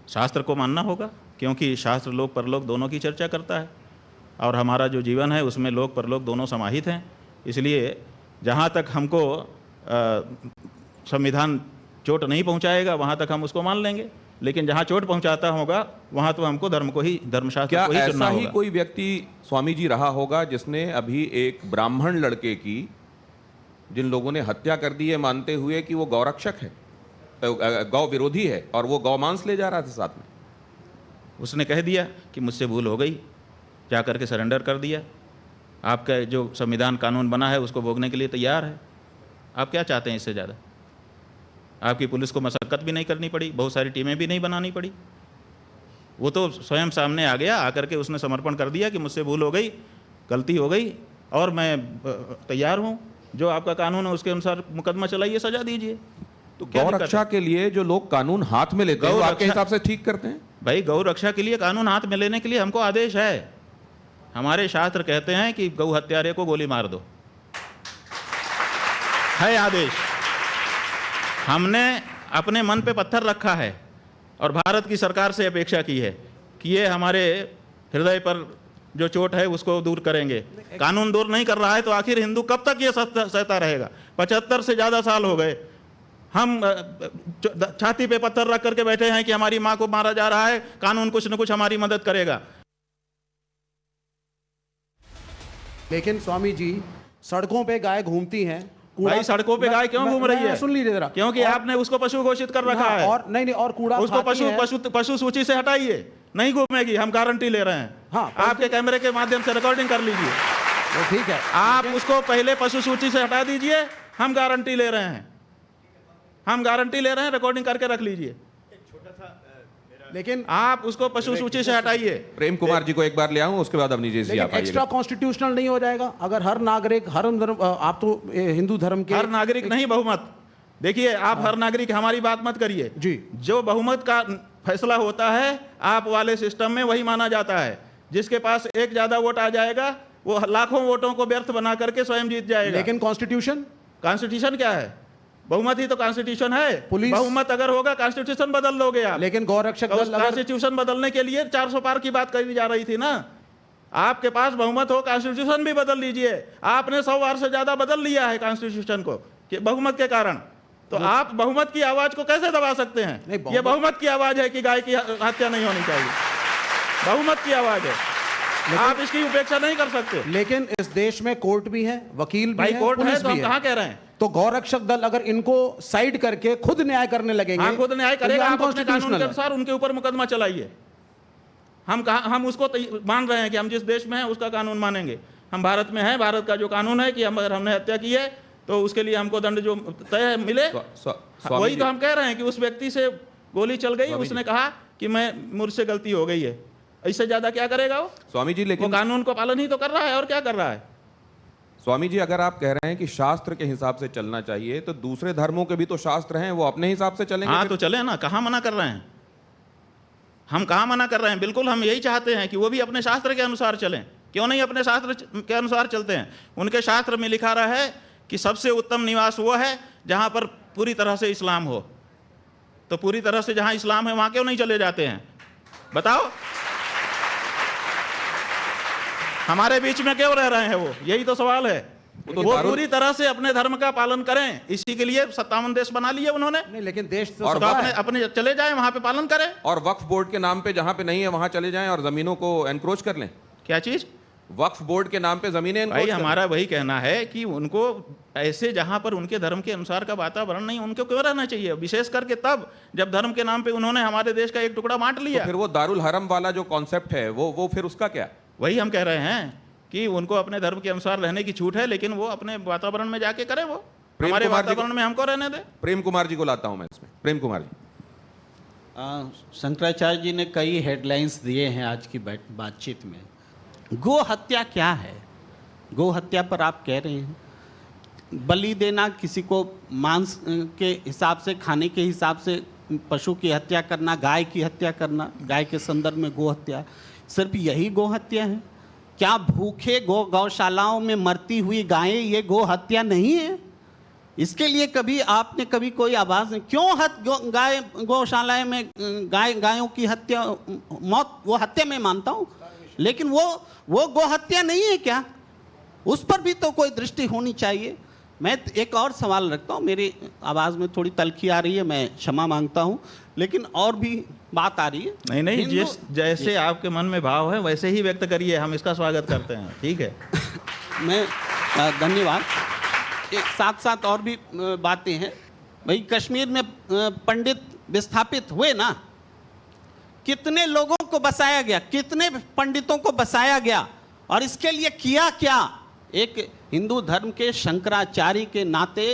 शास्त्र को मानना होगा। क्योंकि शास्त्र लोक परलोक दोनों की चर्चा करता है और हमारा जो जीवन है उसमें लोक परलोक दोनों समाहित हैं। इसलिए जहाँ तक हमको संविधान चोट नहीं पहुँचाएगा वहाँ तक हम उसको मान लेंगे, लेकिन जहाँ चोट पहुँचाता होगा वहाँ तो हमको धर्म को ही, धर्मशास्त्र क्या को ही चुनना ऐसा ही होगा। कोई व्यक्ति स्वामी जी रहा होगा जिसने अभी एक ब्राह्मण लड़के की, जिन लोगों ने हत्या कर दी है मानते हुए कि वो गौरक्षक है, गौ विरोधी है और वो गौ मांस ले जा रहा था साथ में, उसने कह दिया कि मुझसे भूल हो गई, जा करके सरेंडर कर दिया। आपका जो संविधान कानून बना है उसको भोगने के लिए तैयार है। आप क्या चाहते हैं इससे ज़्यादा? आपकी पुलिस को मशक्क़त भी नहीं करनी पड़ी, बहुत सारी टीमें भी नहीं बनानी पड़ी। वो तो स्वयं सामने आ गया, आकर के उसने समर्पण कर दिया कि मुझसे भूल हो गई, गलती हो गई और मैं तैयार हूँ, जो आपका कानून है उसके अनुसार मुकदमा चलाइए, सजा दीजिए। तो क्या गौ दिक्कत रक्षा के लिए जो लोग कानून हाथ में लेते हैं वो आपके हिसाब से ठीक करते हैं? भाई गौ रक्षा के लिए कानून हाथ में लेने के लिए हमको आदेश है। हमारे शास्त्र कहते हैं कि गौ हत्यारे को गोली मार दो, है आदेश। हमने अपने मन पे पत्थर रखा है और भारत की सरकार से अपेक्षा की है कि ये हमारे हृदय पर जो चोट है उसको दूर करेंगे। कानून दूर नहीं कर रहा है तो आखिर हिंदू कब तक ये सहता रहेगा? 75 से ज़्यादा साल हो गए हम छाती पे पत्थर रख करके बैठे हैं कि हमारी माँ को मारा जा रहा है, कानून कुछ न कुछ हमारी मदद करेगा। लेकिन स्वामी जी, सड़कों पे गाय घूमती हैं। भाई सड़कों पे गाय क्यों घूम रही है? सुन लीजिए जरा। क्योंकि आपने उसको पशु घोषित कर रखा है। और नहीं और कूड़ा उसको खाती है। पशु सूची से हटाइए, नहीं घूमेगी, हम गारंटी ले रहे हैं। हाँ, आपके कैमरे के माध्यम से रिकॉर्डिंग कर लीजिए। वो ठीक है, आप उसको पहले पशु सूची से हटा दीजिए, हम गारंटी ले रहे हैं, हम गारंटी ले रहे हैं, रिकॉर्डिंग करके रख लीजिए। लेकिन आप उसको पशु सूची से हटाइए। प्रेम कुमार जी को एक बार ले आऊं, उसके बाद अवनीश जी आप एक्स्ट्रा आइएगा। कॉन्स्टिट्यूशनल नहीं हो जाएगा अगर हर नागरिक, हर धर्म, आप तो हिंदू धर्म के हर नागरिक नहीं, बहुमत। देखिए आप हर नागरिक, हमारी बात मत करिए जी। जो बहुमत का फैसला होता है आप वाले सिस्टम में वही माना जाता है। जिसके पास एक ज्यादा वोट आ जाएगा वो लाखों वोटों को व्यर्थ बना करके स्वयं जीत जाएगा। लेकिन कॉन्स्टिट्यूशन क्या है? बहुमत ही तो कॉन्स्टिट्यूशन है। पुलिस, बहुमत अगर होगा कॉन्स्टिट्यूशन बदल लोगे आप। लेकिन गौरक्षक दल कॉन्स्टिट्यूशन बदलने के लिए 400 पार की बात कही जा रही थी ना। आपके पास बहुमत हो, कॉन्स्टिट्यूशन भी बदल लीजिए। आपने 100 बार से ज्यादा बदल लिया है कॉन्स्टिट्यूशन को कि बहुमत के कारण। तो आप बहुमत की आवाज को कैसे दबा सकते हैं? ये बहुमत की आवाज है कि गाय की हत्या नहीं होनी चाहिए, बहुमत की आवाज है, आप इसकी उपेक्षा नहीं कर सकते। लेकिन इस देश में कोर्ट भी है, वकील भी है, कोर्ट है पुलिस तो भी हम है। कहाँ कह रहे हैं? तो गौरक्षक दल अगर इनको साइड करके खुद न्याय करने लगेंगे, हाँ खुद न्याय करेगा। आप अपने कानून के है। अनुसार उनके ऊपर मुकदमा चलाइए। हम उसको मान रहे हैं कि हम जिस देश में हैं उसका कानून मानेंगे। हम भारत में हैं, भारत का जो कानून है कि अगर हमने हत्या की है तो उसके लिए हमको दंड जो तय मिले, वही तो हम कह रहे हैं कि उस व्यक्ति से गोली चल गई, उसने कहा कि मैं मुझसे गलती हो गई है, इससे ज्यादा क्या करेगा वो? स्वामी जी, लेकिन वो कानून को पालन ही तो कर रहा है, और क्या कर रहा है? स्वामी जी, अगर आप कह रहे हैं कि शास्त्र के हिसाब से चलना चाहिए तो दूसरे धर्मों के भी तो शास्त्र हैं, वो अपने हिसाब से चलेंगे। हाँ तो चले ना, कहाँ मना कर रहे हैं हम? कहाँ मना कर रहे हैं? बिल्कुल हम यही चाहते हैं कि वो भी अपने शास्त्र के अनुसार चलें। क्यों नहीं अपने शास्त्र के अनुसार चलते हैं? उनके शास्त्र में लिखा रहा है कि सबसे उत्तम निवास वो है जहाँ पर पूरी तरह से इस्लाम हो। तो पूरी तरह से जहाँ इस्लाम है वहाँ क्यों नहीं चले जाते हैं? बताओ, हमारे बीच में क्यों रह रहे हैं वो? यही तो सवाल है। वो पूरी तरह से अपने धर्म का पालन करें, इसी के लिए 57 देश बना लिए उन्होंने। नहीं, लेकिन देश तो और अपने चले जाएं वहां पे पालन करें। और वक्फ बोर्ड के नाम पे जहां पे नहीं है वहां चले जाएं और जमीनों को एनक्रोच कर लें। क्या चीज? वक्फ बोर्ड के नाम पे जमीनें भाई हमारा वही कहना है कि उनको ऐसे जहां पर उनके धर्म के अनुसार का वातावरण नहीं, उनको क्यों रहना चाहिए? विशेष करके तब जब धर्म के नाम पे उन्होंने हमारे देश का एक टुकड़ा बांट लिया। तो फिर वो दारुल हरम वाला जो कॉन्सेप्ट है वो फिर उसका क्या? वही हम कह रहे हैं कि उनको अपने धर्म के अनुसार रहने की छूट है, लेकिन वो अपने वातावरण में जाके करें। वो हमारे वातावरण में हमको रहने दे। प्रेम कुमार जी को लाता हूं मैं इसमें। प्रेम कुमार जी, शंकराचार्य जी ने कई हेडलाइंस दिए हैं आज की बातचीत में। गो हत्या क्या है? गो हत्या पर आप कह रहे हैं बलि देना, किसी को मांस के हिसाब से, खाने के हिसाब से पशु की हत्या करना, गाय की हत्या करना, गाय के संदर्भ में गो हत्या। सिर्फ यही गो हत्या है क्या? भूखे गौशालाओं में मरती हुई गायें ये गो हत्या नहीं है? इसके लिए कभी आपने कभी कोई आवाज़ नहीं, क्यों गाय गौशालाएं में गायों की हत्या, मौत, वो हत्या मैं मानता हूँ, लेकिन वो गौ हत्या नहीं है क्या? उस पर भी तो कोई दृष्टि होनी चाहिए। मैं एक और सवाल रखता हूँ, मेरी आवाज़ में थोड़ी तलखी आ रही है, मैं क्षमा मांगता हूँ, लेकिन और भी बात आ रही है। नहीं, जैसे आपके मन में भाव है वैसे ही व्यक्त करिए, हम इसका स्वागत करते हैं, ठीक है। मैं धन्यवाद। एक साथ साथ और भी बातें हैं भाई। कश्मीर में पंडित विस्थापित हुए ना, कितने लोगों को बसाया गया, कितने पंडितों को बसाया गया, और इसके लिए किया क्या? एक हिंदू धर्म के शंकराचार्य के नाते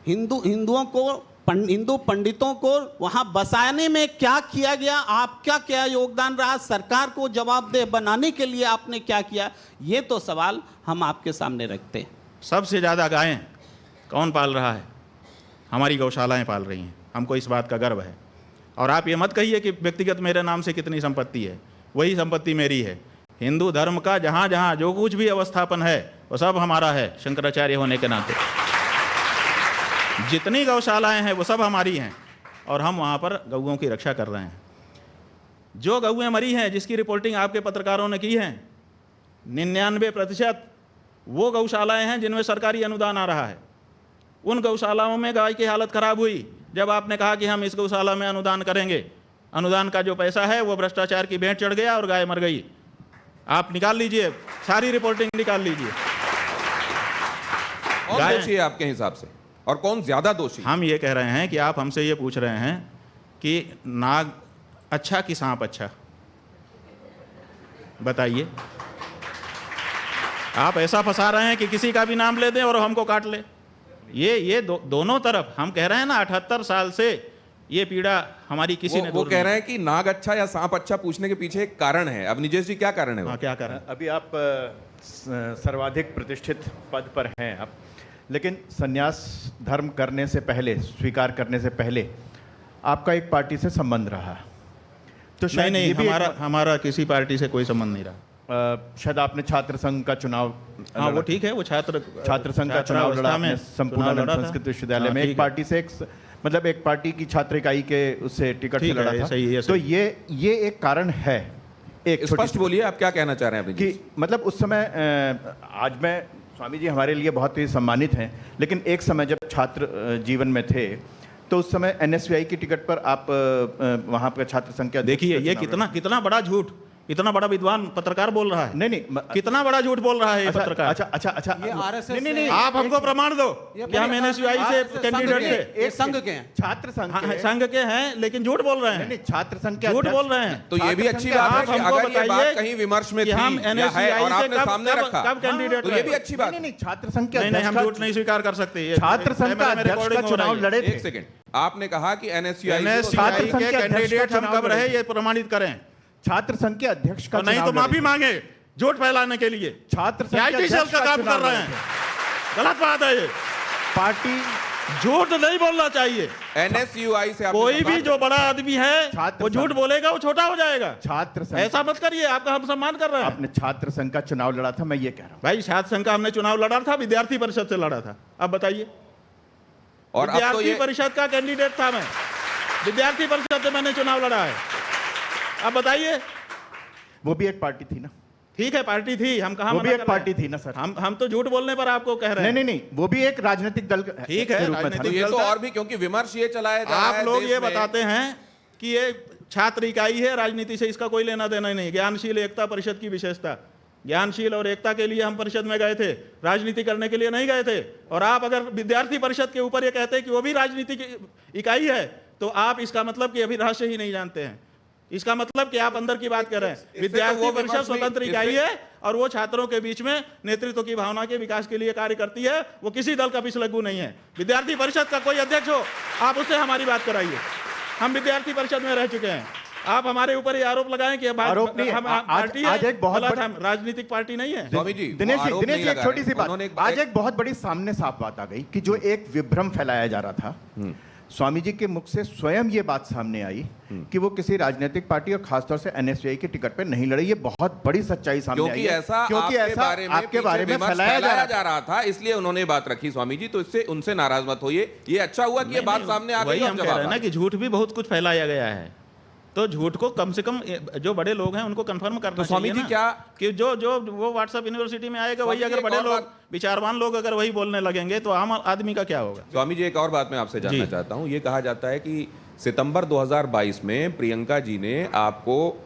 हिंदू पंडितों को वहां बसाने में क्या किया गया, आपका क्या योगदान रहा, सरकार को जवाबदेह बनाने के लिए आपने क्या किया, ये तो सवाल हम आपके सामने रखते हैं। सबसे ज़्यादा गायें कौन पाल रहा है? हमारी गौशालाएं पाल रही हैं, हमको इस बात का गर्व है। और आप ये मत कहिए कि व्यक्तिगत मेरे नाम से कितनी संपत्ति है, वही संपत्ति मेरी है। हिंदू धर्म का जहाँ जहाँ जो कुछ भी अवस्थापन है वो सब हमारा है, शंकराचार्य होने के नाते। जितनी गौशालाएं हैं वो सब हमारी हैं, और हम वहाँ पर गऊओं की रक्षा कर रहे हैं। जो गऊएं मरी हैं, जिसकी रिपोर्टिंग आपके पत्रकारों ने की है, 99% वो गौशालाएं हैं जिनमें सरकारी अनुदान आ रहा है। उन गौशालाओं में गाय की हालत खराब हुई जब आपने कहा कि हम इस गौशाला में अनुदान करेंगे। अनुदान का जो पैसा है वो भ्रष्टाचार की भेंट चढ़ गया और गाय मर गई। आप निकाल लीजिए, सारी रिपोर्टिंग निकाल लीजिए। कौन दोषी है आपके हिसाब से, और कौन ज्यादा दोषी? हम ये कह रहे हैं कि आप हमसे ये पूछ रहे हैं कि नाग अच्छा कि सांप अच्छा, बताइए। आप ऐसा फंसा रहे हैं कि किसी का भी नाम ले दें और हमको काट ले। ये दोनों तरफ हम कह रहे हैं ना, 78 साल से ये पीड़ा हमारी किसी ने वो कह रहे हैं कि नाग अच्छा या सांप अच्छा पूछने के पीछे एक कारण है। अब निजेश जी क्या कारण है? हाँ, क्या कारण? अभी आप सर्वाधिक प्रतिष्ठित पद पर हैं आप, लेकिन संन्यास धर्म करने से पहले, स्वीकार करने से पहले आपका एक पार्टी से संबंध रहा, तो शायद नहीं, हमारा किसी पार्टी से कोई संबंध नहीं रहा। शायद आपने छात्र संघ का चुनाव, हाँ वो ठीक है, वो छात्र संघ का चुनाव लड़ा आपने संपूर्ण संस्कृत विश्वविद्यालय में। एक पार्टी से मतलब एक पार्टी की छात्र इकाई के उससे टिकट से लड़ा था। तो ये एक कारण है। एक स्पष्ट बोलिए, आप क्या कहना चाह रहे हैं कि मतलब उस समय, आज मैं, स्वामी जी हमारे लिए बहुत ही सम्मानित हैं, लेकिन एक समय जब छात्र जीवन में थे तो उस समय NSVI की टिकट पर आप वहां पर छात्र संघ के, देखिए ये कितना बड़ा झूठ, इतना बड़ा विद्वान पत्रकार बोल रहा है। नहीं, कितना बड़ा झूठ बोल रहा है ये पत्रकार। अच्छा, ये RSS नहीं, आप हमको प्रमाण दो कि हम NSVI से कैंडिडेट थे। एक संघ के हैं, छात्र संघ के हैं, लेकिन झूठ बोल रहे हैं। नहीं, छात्र संघ के झूठ बोल रहे हैं। तो ये भी अच्छी बात है कि अगर ये बात कहीं विमर्श में थी हम NSVI और से आपने सामने रखा, कब कैंडिडेट, तो ये भी अच्छी बात। नहीं, छात्र संघ के नहीं, हम झूठ नहीं स्वीकार कर सकते। छात्र संघ का अध्यक्ष का चुनाव लड़े थे। एक सेकंड, आपने कहा कि NSVI के कैंडिडेट हम कब रहे, ये प्रमाणित करें। छात्र संघ के अध्यक्ष का नहीं तो माफी मांगे झूठ फैलाने के लिए। छात्र संघ के अध्यक्ष का काम कर रहे हैं, गलत बात है ये। पार्टी झूठ नहीं बोलना चाहिए। NSUI से कोई भी जो बड़ा आदमी है वो झूठ बोलेगा, वो छोटा हो जाएगा। छात्र संघ, ऐसा मत करिए, आपका हम सम्मान कर रहे हैं। आपने छात्र संघ का चुनाव लड़ा था, मैं ये कह रहा हूँ। भाई छात्र संघ का हमने चुनाव लड़ा था, विद्यार्थी परिषद से लड़ा था। अब बताइए, और विद्यार्थी परिषद का कैंडिडेट था मैं, विद्यार्थी परिषद से मैंने चुनाव लड़ा है। अब बताइए, वो भी एक पार्टी थी ना? ठीक है, पार्टी थी, हम कहाँ, वो भी एक पार्टी थी ना सर? हम तो झूठ बोलने पर आपको कह रहे हैं। नहीं, वो भी एक राजनीतिक दल, ठीक है, तो ये तो और भी, क्योंकि विमर्श ये चलाया जा रहा है, आप लोग ये बताते हैं कि ये छात्र इकाई है, राजनीति से इसका कोई लेना देना नहीं। ज्ञानशील एकता परिषद की विशेषता, ज्ञानशील और एकता के लिए हम परिषद में गए थे, राजनीति करने के लिए नहीं गए थे। और आप अगर विद्यार्थी परिषद के ऊपर ये कहते हैं कि वो भी राजनीति की इकाई है, तो आप इसका मतलब कि अभी रहस्य ही नहीं जानते हैं। इसका मतलब कि आप अंदर की बात कर रहे हैं। विद्यार्थी परिषद स्वतंत्र इकाई है और वो छात्रों के बीच में नेतृत्व की भावना के विकास के लिए कार्य करती है। वो किसी दल का पिछलग्गू नहीं है। विद्यार्थी परिषद का कोई अध्यक्ष हो, आप उससे हमारी बात कराइए। हम विद्यार्थी परिषद में रह चुके हैं। आप हमारे ऊपर ये आरोप लगाएं कि आरोप नहीं, आज एक बहुत राजनीतिक पार्टी नहीं है। दिनेश जी एक छोटी सी बात, आज एक बहुत बड़ी सामने साफ बात आ गई कि जो एक विभ्रम फैलाया जा रहा था, स्वामी जी के मुख से स्वयं ये बात सामने आई कि वो किसी राजनीतिक पार्टी और खासतौर से एनएसयूआई के टिकट पे नहीं लड़े। ये बहुत बड़ी सच्चाई सामने आई है, क्योंकि ऐसा आपके बारे में विमर्श फैलाया जा रहा था, इसलिए उन्होंने ये बात रखी स्वामी जी। तो इससे उनसे नाराज मत होइए, ये अच्छा हुआ कि ये बात सामने आ गई। वही हम कह रहे हैं ना कि झूठ भी बहुत कुछ फैलाया गया है, तो झूठ को कम से कम जो बड़े लोग हैं उनको कंफर्म करना तो स्वामी चाहिए जी क्या कि जो वो व्हाट्सएप यूनिवर्सिटी में आएगा वही, अगर बड़े लोग विचारवान लोग अगर वही बोलने लगेंगे तो आम आदमी का क्या होगा। स्वामी जी एक और बात मैं आपसे जानना चाहता हूं। ये कहा जाता है कि सितंबर 2022 में प्रियंका जी ने आपको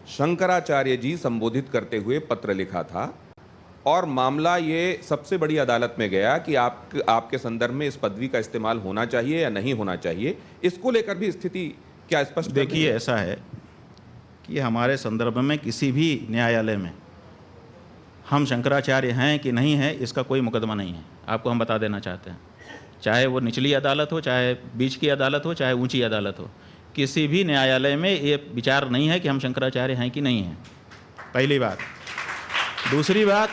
शंकराचार्य जी संबोधित करते हुए पत्र लिखा था और मामला ये सबसे बड़ी अदालत में गया कि आपके संदर्भ में इस पदवी का इस्तेमाल होना चाहिए या नहीं होना चाहिए। इसको लेकर भी स्थिति क्या स्पष्ट? देखिए, ऐसा है कि हमारे संदर्भ में किसी भी न्यायालय में हम शंकराचार्य हैं कि नहीं है इसका कोई मुकदमा नहीं है। आपको हम बता देना चाहते हैं, चाहे वो निचली अदालत हो, चाहे बीच की अदालत हो, चाहे ऊंची अदालत हो, किसी भी न्यायालय में ये विचार नहीं है कि हम शंकराचार्य हैं कि नहीं हैं। पहली बात। दूसरी बात,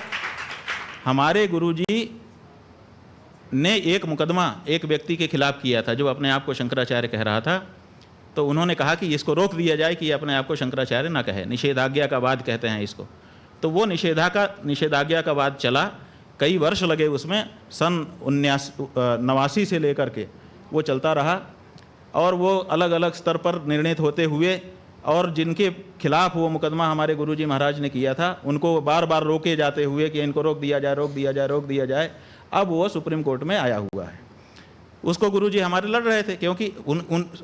हमारे गुरुजी ने एक मुकदमा एक व्यक्ति के खिलाफ किया था जो अपने आप को शंकराचार्य कह रहा था, तो उन्होंने कहा कि इसको रोक दिया जाए कि ये अपने आप को शंकराचार्य ना कहे, निषेधाज्ञा का वाद कहते हैं इसको। तो वो निषेधाज्ञा का वाद चला, कई वर्ष लगे उसमें, सन 1989 से लेकर के वो चलता रहा और वो अलग अलग स्तर पर निर्णित होते हुए, और जिनके खिलाफ वो मुकदमा हमारे गुरुजी महाराज ने किया था उनको बार बार रोके जाते हुए कि इनको रोक दिया जाए, रोक दिया जाए, रोक दिया जाए। अब वो सुप्रीम कोर्ट में आया हुआ है, उसको गुरुजी हमारे लड़ रहे थे क्योंकि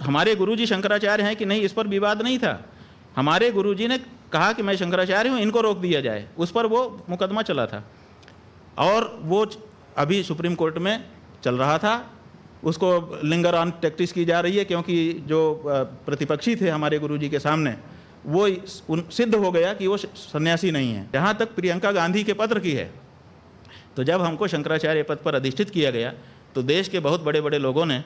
हमारे गुरुजी शंकराचार्य हैं कि नहीं इस पर विवाद नहीं था। हमारे गुरुजी ने कहा कि मैं शंकराचार्य हूँ, इनको रोक दिया जाए, उस पर वो मुकदमा चला था और वो अभी सुप्रीम कोर्ट में चल रहा था। उसको लिंगर ऑन टैक्टिस की जा रही है क्योंकि जो प्रतिपक्षी थे हमारे गुरुजी के सामने वो सिद्ध हो गया कि वो सन्यासी नहीं है। जहाँ तक प्रियंका गांधी के पत्र की है, तो जब हमको शंकराचार्य पद पर अधिष्ठित किया गया तो देश के बहुत बड़े बड़े लोगों ने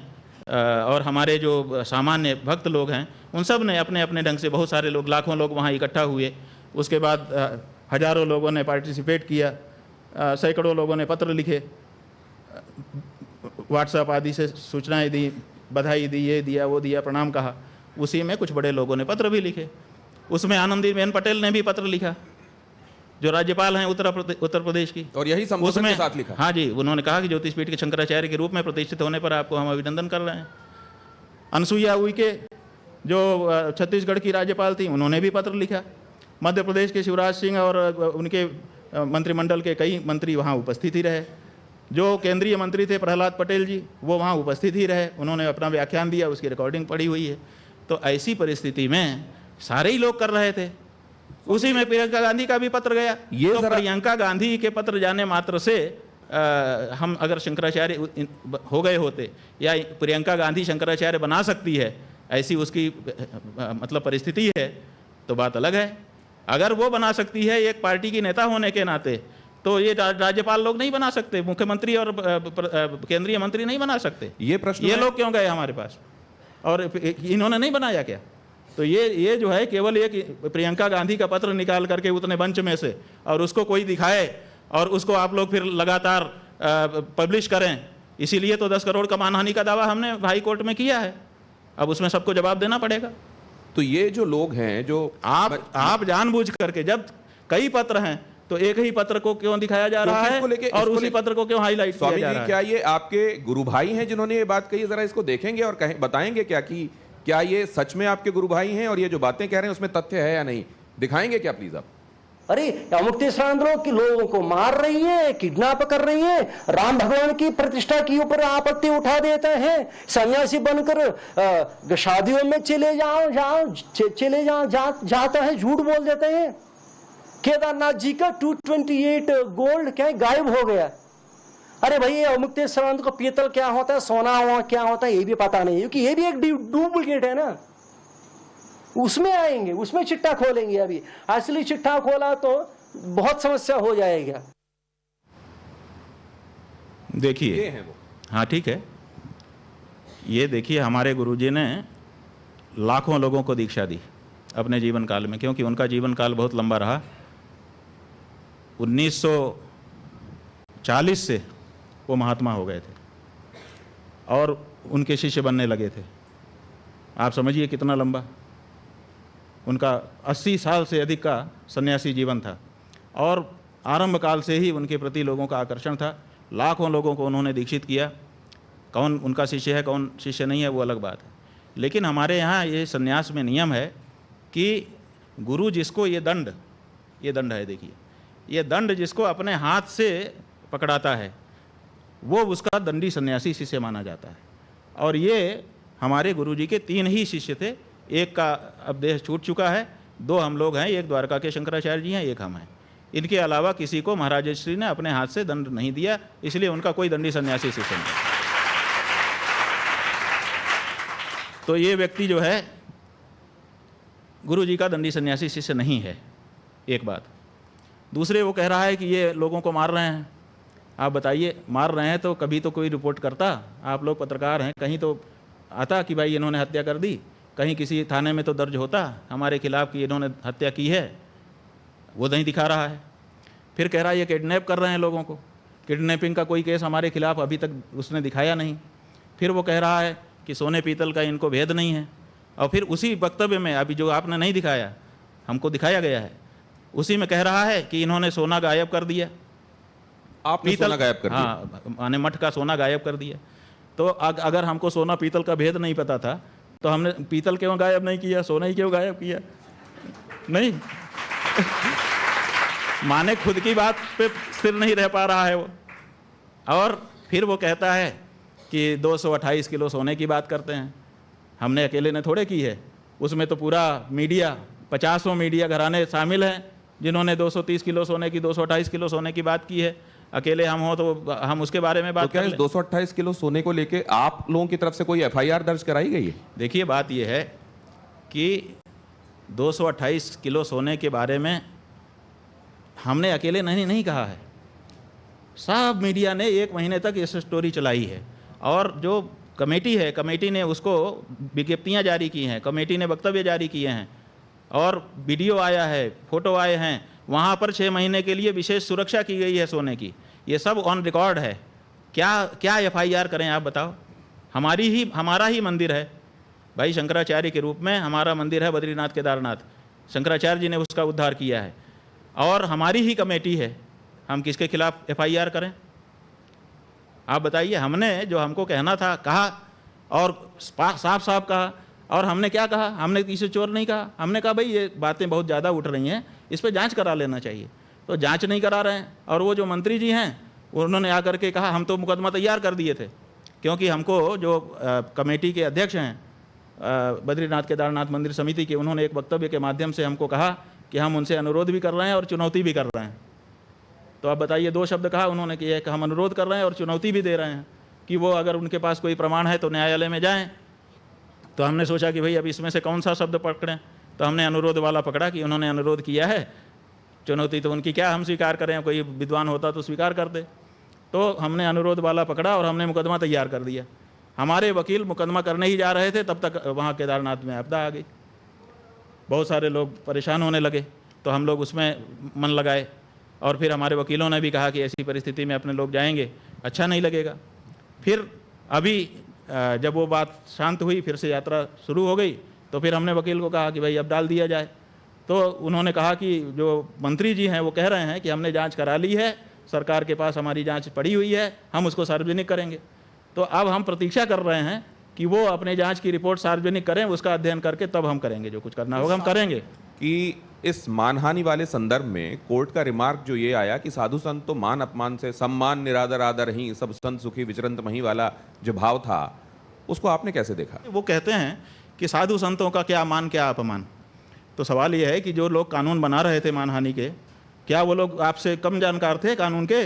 और हमारे जो सामान्य भक्त लोग हैं उन सब ने अपने अपने ढंग से, बहुत सारे लोग, लाखों लोग वहाँ इकट्ठा हुए। उसके बाद हजारों लोगों ने पार्टिसिपेट किया, सैकड़ों लोगों ने पत्र लिखे, व्हाट्सएप आदि से सूचनाएं दी, बधाई दी, ये दिया, वो दिया, प्रणाम कहा। उसी में कुछ बड़े लोगों ने पत्र भी लिखे। उसमें आनंदीबेन पटेल ने भी पत्र लिखा जो राज्यपाल हैं उत्तर प्रदेश की, और यही संबोधन के साथ लिखा। हाँ जी, उन्होंने कहा कि ज्योतिषपीठ के शंकराचार्य के रूप में प्रतिष्ठित होने पर आपको हम अभिनंदन कर रहे हैं। अनसुईया उइके जो छत्तीसगढ़ की राज्यपाल थी, उन्होंने भी पत्र लिखा। मध्य प्रदेश के शिवराज सिंह और उनके मंत्रिमंडल के कई मंत्री वहाँ उपस्थित ही रहे। जो केंद्रीय मंत्री थे प्रहलाद पटेल जी, वो वहाँ उपस्थित ही रहे, उन्होंने अपना व्याख्यान दिया, उसकी रिकॉर्डिंग पड़ी हुई है। तो ऐसी परिस्थिति में सारे ही लोग कर रहे थे। उसी में प्रियंका गांधी का भी पत्र गया। ये तो प्रियंका गांधी के पत्र जाने मात्र से हम अगर शंकराचार्य हो गए होते या प्रियंका गांधी शंकराचार्य बना सकती है, ऐसी उसकी मतलब परिस्थिति है, तो बात अलग है। अगर वो बना सकती है एक पार्टी की नेता होने के नाते, तो ये राज्यपाल लोग नहीं बना सकते, मुख्यमंत्री और केंद्रीय मंत्री नहीं बना सकते। ये प्रश्न ये लोग क्यों गए हमारे पास और इन्होंने नहीं बनाया क्या? तो ये जो है केवल एक प्रियंका गांधी का पत्र निकाल करके उतने बंच में से और उसको कोई दिखाए और उसको आप लोग फिर लगातार पब्लिश करें, इसीलिए तो 10 करोड़ का मानहानि का दावा हमने हाई कोर्ट में किया है। अब उसमें सबको जवाब देना पड़ेगा। तो ये जो लोग हैं जो आप जानबूझ करके, जब कई पत्र हैं तो एक ही पत्र को क्यों दिखाया जा रहा है और उसी पत्र को क्यों हाईलाइट किया जा रहा है? क्या ये आपके गुरु भाई हैं जिन्होंने ये बात कही? जरा इसको देखेंगे और बताएंगे क्या कि क्या ये सच में आपके गुरु भाई हैं और ये जो बातें कह रहे हैं उसमें तथ्य है या नहीं? दिखाएंगे क्या प्लीज आप? अरे अमुक्तेश्वरांध्रों की लोगों को मार रही है, किडनैप कर रही है, राम भगवान की प्रतिष्ठा के ऊपर आपत्ति उठा देते हैं, सन्यासी बनकर शादियों में चले जाता है, झूठ बोल देते हैं। केदारनाथ जी का 228 गोल्ड क्या गायब हो गया। अरे भाई, ये अमुक्तेश्वरांध्र को पीतल क्या होता है, सोना क्या होता है, ये भी पता नहीं, क्योंकि ये भी एक डुप्लीकेट है ना। उसमें आएंगे, उसमें चिट्ठा खोलेंगे। अभी असली चिट्ठा खोला तो बहुत समस्या हो जाएगा। देखिए, हाँ ठीक है, ये देखिए, हमारे गुरुजी ने लाखों लोगों को दीक्षा दी अपने जीवन काल में, क्योंकि उनका जीवन काल बहुत लंबा रहा। 1940 से वो महात्मा हो गए थे और उनके शिष्य बनने लगे थे। आप समझिए कितना लंबा, उनका 80 साल से अधिक का सन्यासी जीवन था और आरंभ काल से ही उनके प्रति लोगों का आकर्षण था। लाखों लोगों को उन्होंने दीक्षित किया। कौन उनका शिष्य है कौन शिष्य नहीं है वो अलग बात है, लेकिन हमारे यहाँ ये सन्यास में नियम है कि गुरु जिसको ये दंड है, देखिए ये दंड जिसको अपने हाथ से पकड़ाता है वो उसका दंडी सन्यासी शिष्य माना जाता है। और ये हमारे गुरुजी के 3 ही शिष्य थे, एक का अब देह छूट चुका है, 2 हम लोग हैं, एक द्वारका के शंकराचार्य जी हैं, एक हम हैं। इनके अलावा किसी को महाराज श्री ने अपने हाथ से दंड नहीं दिया, इसलिए उनका कोई दंडी सन्यासी शिष्य नहीं। तो ये व्यक्ति जो है गुरुजी का दंडी सन्यासी शिष्य नहीं है, एक बात। दूसरे वो कह रहा है कि ये लोगों को मार रहे हैं। आप बताइए, मार रहे हैं तो कभी तो कोई रिपोर्ट करता, आप लोग पत्रकार हैं, कहीं तो आता कि भाई इन्होंने हत्या कर दी, कहीं किसी थाने में तो दर्ज होता हमारे खिलाफ कि इन्होंने हत्या की है, वो नहीं दिखा रहा है। फिर कह रहा है ये किडनैप कर रहे हैं लोगों को, किडनैपिंग का कोई केस हमारे खिलाफ अभी तक उसने दिखाया नहीं। फिर वो कह रहा है कि सोने पीतल का इनको भेद नहीं है, और फिर उसी वक्तव्य में अभी जो आपने नहीं दिखाया हमको दिखाया गया है, उसी में कह रहा है कि इन्होंने सोना गायब कर दिया। आपने सोना गायब कर दिया? हाँ, माने मठ का सोना गायब कर दिया। तो अगर हमको सोना पीतल का भेद नहीं पता था तो हमने पीतल क्यों गायब नहीं किया, सोना ही क्यों गायब किया? नहीं माने खुद की बात पे स्थिर नहीं रह पा रहा है वो। और फिर वो कहता है कि 228 किलो सोने की बात करते हैं, हमने अकेले ने थोड़े की है, उसमें तो पूरा मीडिया 50 मीडिया घराने शामिल हैं जिन्होंने 230 किलो सोने की 228 किलो सोने की बात की है। अकेले हम हो तो हम उसके बारे में बात तो क्या इस 228 किलो सोने को लेके आप लोगों की तरफ से कोई एफआईआर दर्ज कराई गई है? देखिए बात यह है कि 228 किलो सोने के बारे में हमने अकेले नहीं कहा है, सब मीडिया ने 1 महीने तक इस स्टोरी चलाई है। और जो कमेटी है, कमेटी ने उसको विज्ञप्तियाँ जारी की हैं, कमेटी ने वक्तव्य जारी किए हैं और वीडियो आया है, फोटो आए हैं। वहाँ पर 6 महीने के लिए विशेष सुरक्षा की गई है सोने की, ये सब ऑन रिकॉर्ड है। क्या एफआईआर करें आप बताओ? हमारा ही मंदिर है भाई, शंकराचार्य के रूप में हमारा मंदिर है बद्रीनाथ केदारनाथ, शंकराचार्य जी ने उसका उद्धार किया है और हमारी ही कमेटी है, हम किसके खिलाफ एफआईआर करें? आप बताइए। हमने जो हमको कहना था कहा और साफ साफ कहा। और हमने क्या कहा? हमने किसी चोर नहीं कहा, हमने कहा भाई ये बातें बहुत ज़्यादा उठ रही हैं, इस पर जांच करा लेना चाहिए। तो जांच नहीं करा रहे हैं। और वो जो मंत्री जी हैं उन्होंने आकर के कहा हम तो मुकदमा तैयार कर दिए थे, क्योंकि हमको जो कमेटी के अध्यक्ष हैं बद्रीनाथ केदारनाथ मंदिर समिति के, उन्होंने एक वक्तव्य के माध्यम से हमको कहा कि हम उनसे अनुरोध भी कर रहे हैं और चुनौती भी कर रहे हैं। तो आप बताइए, 2 शब्द कहा उन्होंने कि हम अनुरोध कर रहे हैं और चुनौती भी दे रहे हैं कि वो अगर उनके पास कोई प्रमाण है तो न्यायालय में जाएं। तो हमने सोचा कि भाई अब इसमें से कौन सा शब्द पकड़ें, तो हमने अनुरोध वाला पकड़ा कि उन्होंने अनुरोध किया है, चुनौती तो उनकी क्या हम स्वीकार करें, कोई विद्वान होता तो स्वीकार कर दे। तो हमने अनुरोध वाला पकड़ा और हमने मुकदमा तैयार कर दिया। हमारे वकील मुकदमा करने ही जा रहे थे, तब तक वहाँ केदारनाथ में आपदा आ गई, बहुत सारे लोग परेशान होने लगे। तो हम लोग उसमें मन लगाए और फिर हमारे वकीलों ने भी कहा कि ऐसी परिस्थिति में अपने लोग जाएंगे अच्छा नहीं लगेगा। फिर अभी जब वो बात शांत हुई, फिर से यात्रा शुरू हो गई, तो फिर हमने वकील को कहा कि भाई अब डाल दिया जाए। तो उन्होंने कहा कि जो मंत्री जी हैं वो कह रहे हैं कि हमने जांच करा ली है, सरकार के पास हमारी जांच पड़ी हुई है, हम उसको सार्वजनिक करेंगे। तो अब हम प्रतीक्षा कर रहे हैं कि वो अपने जांच की रिपोर्ट सार्वजनिक करें, उसका अध्ययन करके तब हम करेंगे, जो कुछ करना होगा हम करेंगे। कि इस मानहानि वाले संदर्भ में कोर्ट का रिमार्क जो ये आया कि साधु संत तो मान अपमान से सम्मान निरादर आदर ही, सब संत सुखी विचरंत मही वाला जो भाव था, उसको आपने कैसे देखा? वो कहते हैं कि साधु संतों का क्या मान क्या अपमान। तो सवाल ये है कि जो लोग कानून बना रहे थे मानहानि के, क्या वो लोग आपसे कम जानकार थे कानून के?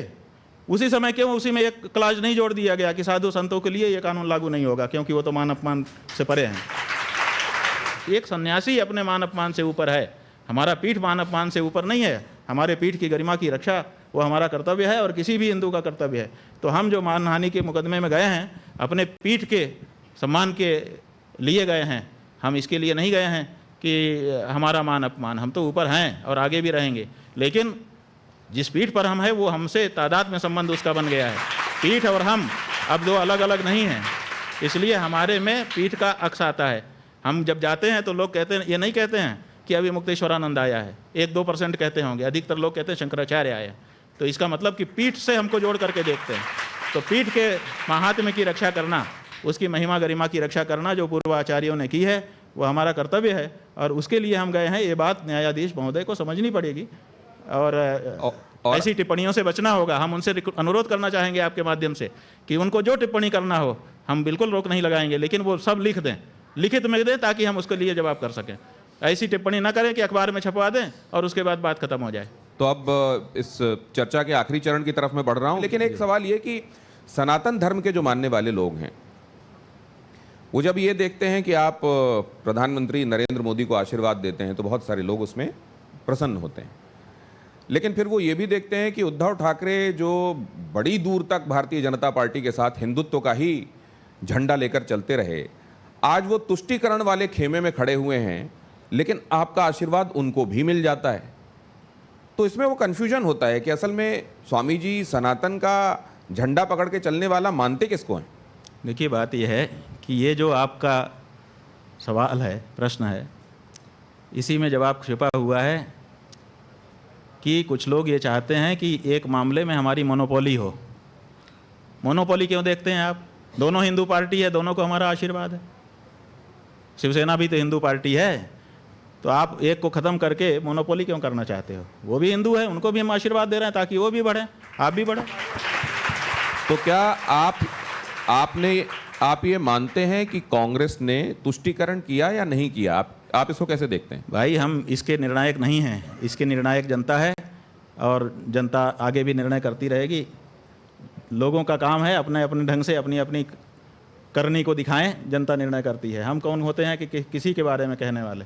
उसी समय क्यों उसी में एक क्लाज नहीं जोड़ दिया गया कि साधु संतों के लिए ये कानून लागू नहीं होगा, क्योंकि वो तो मान अपमान से परे हैं। एक सन्यासी अपने मान अपमान से ऊपर है, हमारा पीठ मान अपमान से ऊपर नहीं है। हमारे पीठ की गरिमा की रक्षा वो हमारा कर्तव्य है और किसी भी हिंदू का कर्तव्य है। तो हम जो मानहानि के मुकदमे में गए हैं, अपने पीठ के सम्मान के लिए गए हैं, हम इसके लिए नहीं गए हैं कि हमारा मान अपमान। हम तो ऊपर हैं और आगे भी रहेंगे, लेकिन जिस पीठ पर हम हैं वो हमसे तादाद में संबंध उसका बन गया है। पीठ और हम अब 2 अलग अलग नहीं हैं। इसलिए हमारे में पीठ का अक्स आता है। हम जब जाते हैं तो लोग कहते हैं, ये नहीं कहते हैं कि अभी मुक्तेश्वरानंद आया है, 1-2% कहते होंगे, अधिकतर लोग कहते हैं शंकराचार्य आया। तो इसका मतलब कि पीठ से हमको जोड़ करके देखते हैं। तो पीठ के महात्म्य की रक्षा करना, उसकी महिमा गरिमा की रक्षा करना जो पूर्व आचार्यों ने की है, वो हमारा कर्तव्य है और उसके लिए हम गए हैं। ये बात न्यायाधीश महोदय को समझनी पड़ेगी और ऐसी टिप्पणियों से बचना होगा। हम उनसे अनुरोध करना चाहेंगे आपके माध्यम से कि उनको जो टिप्पणी करना हो हम बिल्कुल रोक नहीं लगाएंगे, लेकिन वो सब लिख दें, लिखित में दें, ताकि हम उसके लिए जवाब कर सकें। ऐसी टिप्पणी ना करें कि अखबार में छपवा दें और उसके बाद बात खत्म हो जाए। तो अब इस चर्चा के आखिरी चरण की तरफ मैं बढ़ रहा हूं, लेकिन एक सवाल ये कि सनातन धर्म के जो मानने वाले लोग हैं वो जब ये देखते हैं कि आप प्रधानमंत्री नरेंद्र मोदी को आशीर्वाद देते हैं तो बहुत सारे लोग उसमें प्रसन्न होते हैं, लेकिन फिर वो ये भी देखते हैं कि उद्धव ठाकरे जो बड़ी दूर तक भारतीय जनता पार्टी के साथ हिंदुत्व का ही झंडा लेकर चलते रहे, आज वो तुष्टीकरण वाले खेमे में खड़े हुए हैं, लेकिन आपका आशीर्वाद उनको भी मिल जाता है। तो इसमें वो कन्फ्यूजन होता है कि असल में स्वामी जी सनातन का झंडा पकड़ के चलने वाला मानते किसको हैं? देखिए, बात यह है कि ये जो आपका सवाल है, प्रश्न है, इसी में जवाब छिपा हुआ है कि कुछ लोग ये चाहते हैं कि एक मामले में हमारी मोनोपोली हो। मोनोपोली क्यों देखते हैं आप? दोनों हिंदू पार्टी है, दोनों को हमारा आशीर्वाद है। शिवसेना भी तो हिंदू पार्टी है, तो आप एक को ख़त्म करके मोनोपोली क्यों करना चाहते हो? वो भी हिंदू है, उनको भी हम आशीर्वाद दे रहे हैं ताकि वो भी बढ़ें, आप भी बढ़ें। तो क्या आप ये मानते हैं कि कांग्रेस ने तुष्टीकरण किया या नहीं किया? आप इसको कैसे देखते हैं? भाई, हम इसके निर्णायक नहीं हैं, इसके निर्णायक जनता है और जनता आगे भी निर्णय करती रहेगी। लोगों का काम है अपने अपने ढंग से अपनी अपनी करनी को दिखाएं, जनता निर्णय करती है। हम कौन होते हैं कि किसी के बारे में कहने वाले?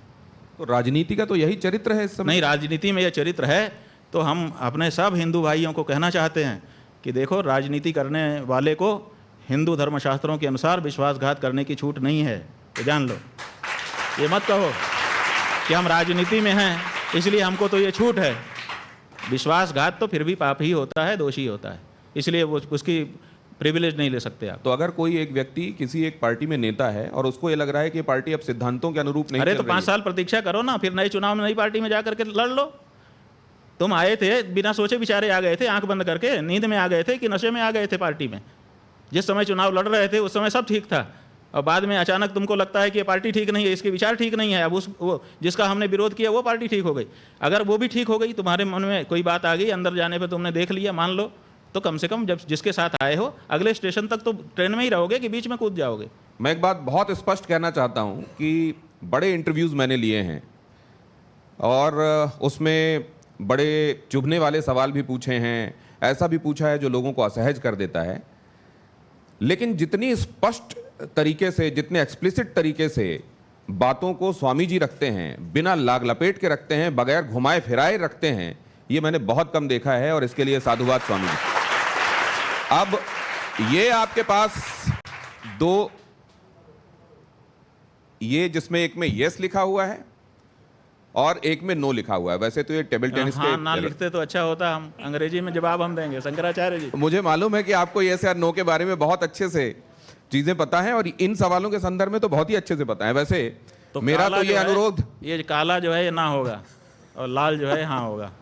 तो राजनीति का तो यही चरित्र है इस समय। नहीं, राजनीति में यह चरित्र है तो हम अपने सब हिंदू भाइयों को कहना चाहते हैं कि देखो, राजनीति करने वाले को हिंदू धर्मशास्त्रों के अनुसार विश्वासघात करने की छूट नहीं है, तो जान लो। ये मत कहो कि हम राजनीति में हैं इसलिए हमको तो ये छूट है। विश्वासघात तो फिर भी पाप ही होता है, दोषी होता है, इसलिए वो उसकी प्रिविलेज नहीं ले सकते आप। तो अगर कोई एक व्यक्ति किसी एक पार्टी में नेता है और उसको ये लग रहा है कि पार्टी अब सिद्धांतों के अनुरूप नहीं, अरे तो 5 साल प्रतीक्षा करो ना, फिर नए चुनाव में नई पार्टी में जाकर के लड़ लो। तुम आए थे बिना सोचे विचारे आ गए थे, आंख बंद करके, नींद में आ गए थे कि नशे में आ गए थे पार्टी में? जिस समय चुनाव लड़ रहे थे उस समय सब ठीक था और बाद में अचानक तुमको लगता है कि ये पार्टी ठीक नहीं है, इसके विचार ठीक नहीं है, अब वो जिसका हमने विरोध किया वो पार्टी ठीक हो गई। अगर वो भी ठीक हो गई, तुम्हारे मन में कोई बात आ गई, अंदर जाने पर तुमने देख लिया, मान लो, तो कम से कम जब जिसके साथ आए हो अगले स्टेशन तक तो ट्रेन में ही रहोगे कि बीच में कूद जाओगे? मैं एक बात बहुत स्पष्ट कहना चाहता हूं कि बड़े इंटरव्यूज मैंने लिए हैं और उसमें बड़े चुभने वाले सवाल भी पूछे हैं, ऐसा भी पूछा है जो लोगों को असहज कर देता है, लेकिन जितनी स्पष्ट तरीके से, जितने एक्सप्लिसिट तरीके से बातों को स्वामी जी रखते हैं, बिना लाग लपेट के रखते हैं, बगैर घुमाए फिराए रखते हैं, ये मैंने बहुत कम देखा है और इसके लिए साधुवाद स्वामी जी। अब ये आपके पास दो, ये जिसमें एक में यस लिखा हुआ है और एक में नो लिखा हुआ है। वैसे तो ये टेबल टेनिस हाँ, ना लिखते तो अच्छा होता, हम अंग्रेजी में जवाब हम देंगे। शंकराचार्य जी, मुझे मालूम है कि आपको यस या नो के बारे में बहुत अच्छे से चीजें पता हैं और इन सवालों के संदर्भ में तो बहुत ही अच्छे से पता है। वैसे तो मेरा तो ये अनुरोध, ये काला जो है ये ना होगा और लाल जो है हाँ होगा।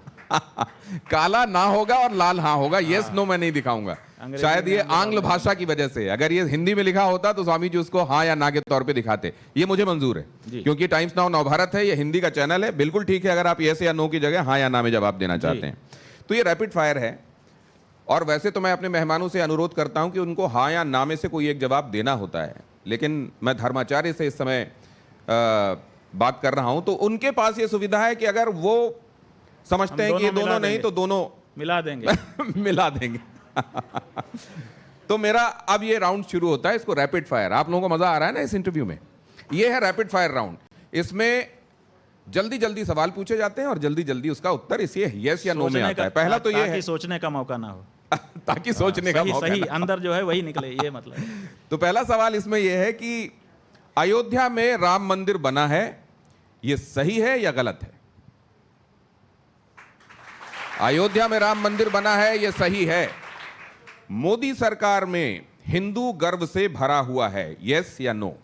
काला ना होगा और लाल हाँ होगा। यस नो मैं नहीं दिखाऊंगा, शायद ये आंग्ल भाषा की वजह से। अगर ये हिंदी में लिखा होता तो स्वामी जी उसको हाँ या ना के तौर पे दिखाते। ये मुझे मंजूर है क्योंकि टाइम्स नाउ नवभारत है, ये हिंदी का चैनल है, बिल्कुल ठीक है अगर आप यस या नो की जगह हाँ या ना में जवाब देना चाहते हैं। तो ये रैपिड फायर है और वैसे तो मैं अपने मेहमानों से अनुरोध करता हूं कि उनको हाँ या ना में से कोई एक जवाब देना होता है, लेकिन मैं धर्माचार्य से इस समय बात कर रहा हूं तो उनके पास ये सुविधा है कि अगर वो समझते हैं कि ये दोनों नहीं तो दोनों मिला देंगे मिला देंगे। तो मेरा अब ये राउंड शुरू होता है, इसको रैपिड फायर। आप लोगों को मजा आ रहा है ना इस इंटरव्यू में? ये है रैपिड फायर राउंड। इसमें जल्दी जल्दी सवाल पूछे जाते हैं और जल्दी जल्दी उसका उत्तर इसे यस या नो में आता है। पहला तो ये है सोचने का मौका ना हो ताकि सोचने का मौका सही अंदर जो है वही निकले, ये मतलब। तो पहला सवाल इसमें यह है कि अयोध्या में राम मंदिर बना है, यह सही है या गलत है? अयोध्या में राम मंदिर बना है, यह सही है। मोदी सरकार में हिंदू गर्व से भरा हुआ है, यस या नो?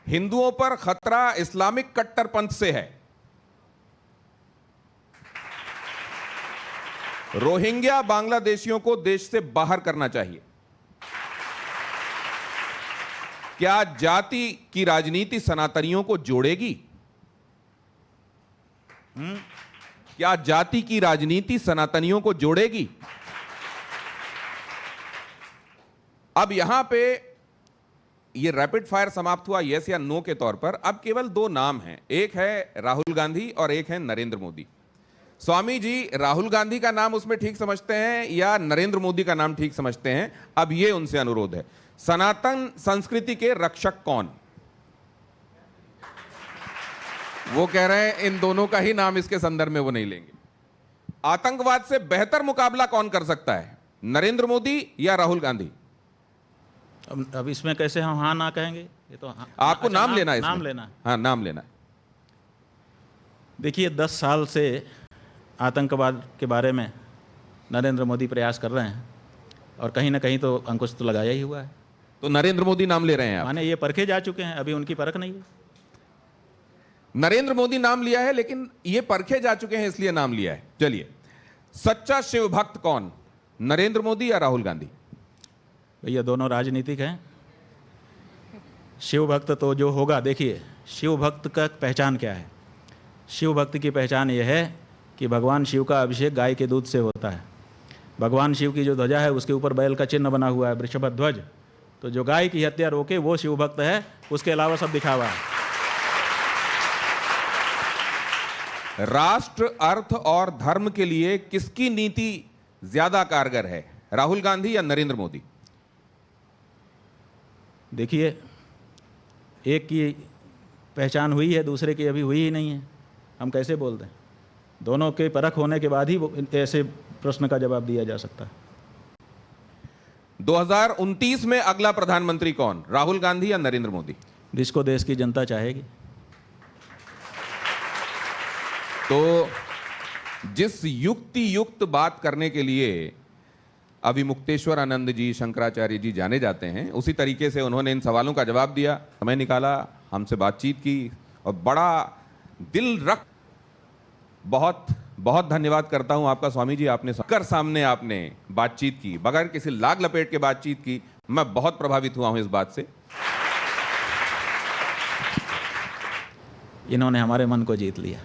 हिंदुओं पर खतरा इस्लामिक कट्टरपंथ से है। रोहिंग्या बांग्लादेशियों को देश से बाहर करना चाहिए। क्या जाति की राजनीति सनातनियों को जोड़ेगी? क्या जाति की राजनीति सनातनियों को जोड़ेगी? अब यहां पे ये रैपिड फायर समाप्त हुआ यस या नो के तौर पर। अब केवल दो नाम हैं, एक है राहुल गांधी और एक है नरेंद्र मोदी। स्वामी जी, राहुल गांधी का नाम उसमें ठीक समझते हैं या नरेंद्र मोदी का नाम ठीक समझते हैं? अब ये उनसे अनुरोध है, सनातन संस्कृति के रक्षक कौन? वो कह रहे हैं इन दोनों का ही नाम इसके संदर्भ में वो नहीं लेंगे। आतंकवाद से बेहतर मुकाबला कौन कर सकता है, नरेंद्र मोदी या राहुल गांधी? अब इसमें कैसे हम हाँ ना कहेंगे? ये तो आपको नाम लेना है, नाम लेना है। हाँ, नाम लेना है। देखिए, 10 साल से आतंकवाद के बारे में नरेंद्र मोदी प्रयास कर रहे हैं और कहीं ना कहीं तो अंकुश तो लगाया ही हुआ है। तो नरेंद्र मोदी नाम ले रहे हैं आप? माने ये परखे जा चुके हैं, अभी उनकी परख नहीं है। नरेंद्र मोदी नाम लिया है लेकिन ये परखे जा चुके हैं इसलिए नाम लिया है। चलिए, सच्चा शिव भक्त कौन, नरेंद्र मोदी या राहुल गांधी? भैया दोनों राजनीतिक हैं। शिव भक्त तो जो होगा, देखिए शिव भक्त का पहचान क्या है? शिव भक्त की पहचान यह है कि भगवान शिव का अभिषेक गाय के दूध से होता है। भगवान शिव की जो ध्वजा है उसके ऊपर बैल का चिन्ह बना हुआ है, वृषभ ध्वज। तो जो गाय की हत्या रोके वो शिव भक्त है, उसके अलावा सब दिखावा है। राष्ट्र, अर्थ और धर्म के लिए किसकी नीति ज्यादा कारगर है, राहुल गांधी या नरेंद्र मोदी? देखिए, एक की पहचान हुई है, दूसरे की अभी हुई ही नहीं है, हम कैसे बोल दें? दोनों के परख होने के बाद ही ऐसे प्रश्न का जवाब दिया जा सकता है। 2029 में अगला प्रधानमंत्री कौन, राहुल गांधी या नरेंद्र मोदी? जिसको देश की जनता चाहेगी। तो जिस युक्ति युक्त बात करने के लिए अभी मुक्तेश्वर आनंद जी, शंकराचार्य जी जाने जाते हैं, उसी तरीके से उन्होंने इन सवालों का जवाब दिया, समय निकाला, हमसे बातचीत की और बड़ा दिल रख बहुत बहुत धन्यवाद करता हूं आपका स्वामी जी। आपने सबके सामने आपने बातचीत की, बगैर किसी लाग लपेट के बातचीत की। मैं बहुत प्रभावित हुआ हूं इस बात से। इन्होंने हमारे मन को जीत लिया।